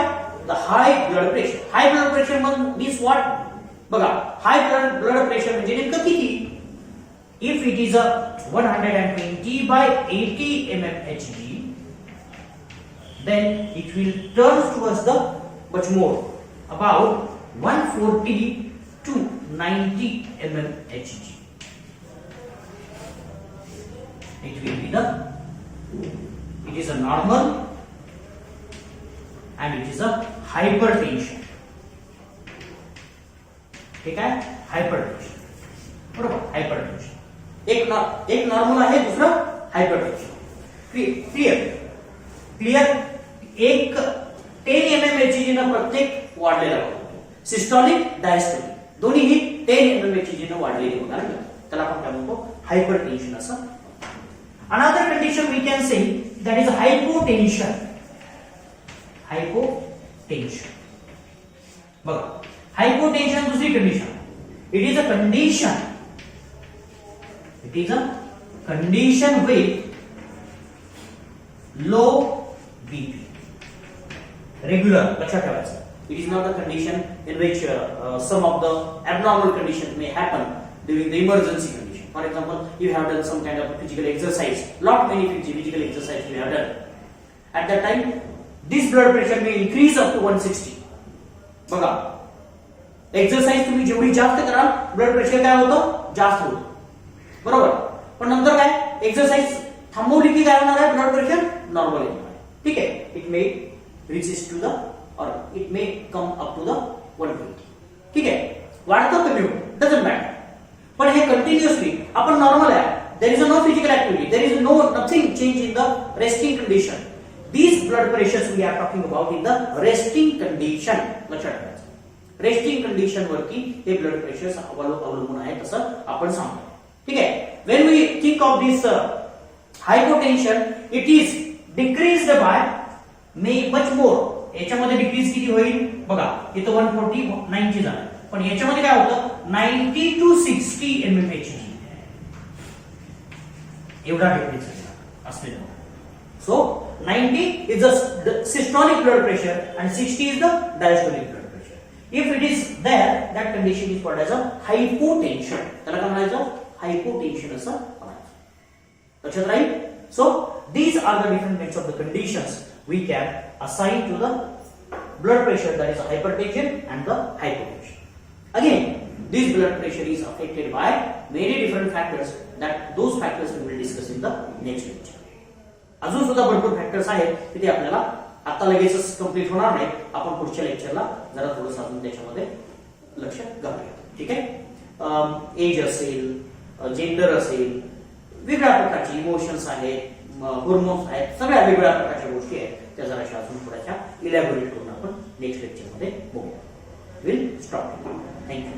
the high blood pressure. High blood pressure means what? बघा, high blood pressure म्हणजे नेमकं किती? If it is a 120/80 mmHg, then it will turn towards the much more, about 140 to 90 mmHg. It is a normal and it is a hypertension. ठीक आहे, hypertension. बरोबर, hypertension एक normal आहे, दुसरं hypertension. Clear. एक 10 mmHg न प्रत्येक वाढलेला बघतो. सिस्टोलिक, डायस्टोलिक दोन्हीही 10 mmHg न वाढलेले बघायला मिळतात. त्याला आपण काय म्हणतो? हायपरटेन्शन असं. Another condition we can say that is hypotension. बघा, hypotension दुसरी condition. It is a condition with low BP. Regular, लक्षात ठेवायचं. It is not a condition in which some of the abnormal conditions may happen during the emergency condition. For example, you have done some kind of physical exercise, many physical exercise you have done. At that time, this blood pressure may increase up to 160. बघा, exercise तुम्ही जेवढी जास्त कराल, blood pressure काय होतं? जास्त होतं. बरोबर. पण नंतर काय, एक्सरसाइज थांबवली की काय होणार आहे? ब्लड प्रेशर नॉर्मल येणार आहे. ठीक आहे, it may reaches to the or it may come up to the 120. ठीक आहे, वाढतं कमी होतं, डझंट मॅटर. पण हे कंटिन्युअसली आपण नॉर्मल आहे, there is no physical activity, there is nothing change in the resting condition. These blood pressures we are talking about in the resting condition. लक्षात ठेवायचं, रेस्टिंग कंडिशन वरती हे ब्लड प्रेशर अवलंबून आहे असं आपण सांगतो. ठीक आहे. When we think of this hypotension, it is decreased by much more. याच्यामध्ये डिक्रीज किती होईल? बघा, इथं 140 90 झालं, पण याच्यामध्ये काय होतं? 90 to 60 mmHg एवढा डिक्रीज असलेला. So 90 is the systolic blood pressure and 60 is the diastolic blood pressure. If it is there, that condition is called as a hypotension. त्याला काय म्हणायचं? हायपोटेन्शन असं म्हणायचं. लक्षात राहील. So these are the different kinds of the conditions we can assign to the blood pressure, that is a hypertension and the hypotension. Again, this blood pressure is affected by many different factors, that those factors we will discuss in the next lecture. अजून सुद्धा भरपूर factors आहेत की ते आपल्याला आता लगेचच complete होणार नाही. आपण पुढच्या लेक्चरला जरा थोडंसं अजून त्याच्यामध्ये लक्ष घालूया. ठीक आहे. एज असेल, जेंडर असेल, वेगळ्या प्रकारचे इमोशन्स आहेत, हार्मोन्स आहेत, सगळ्या वेगळ्या प्रकारच्या गोष्टी आहेत. त्या जराशा अजून थोड्याशा इलॅबोरेट करून आपण नेक्स्ट लेक्चरमध्ये बघूया. Will stop. थँक्यू.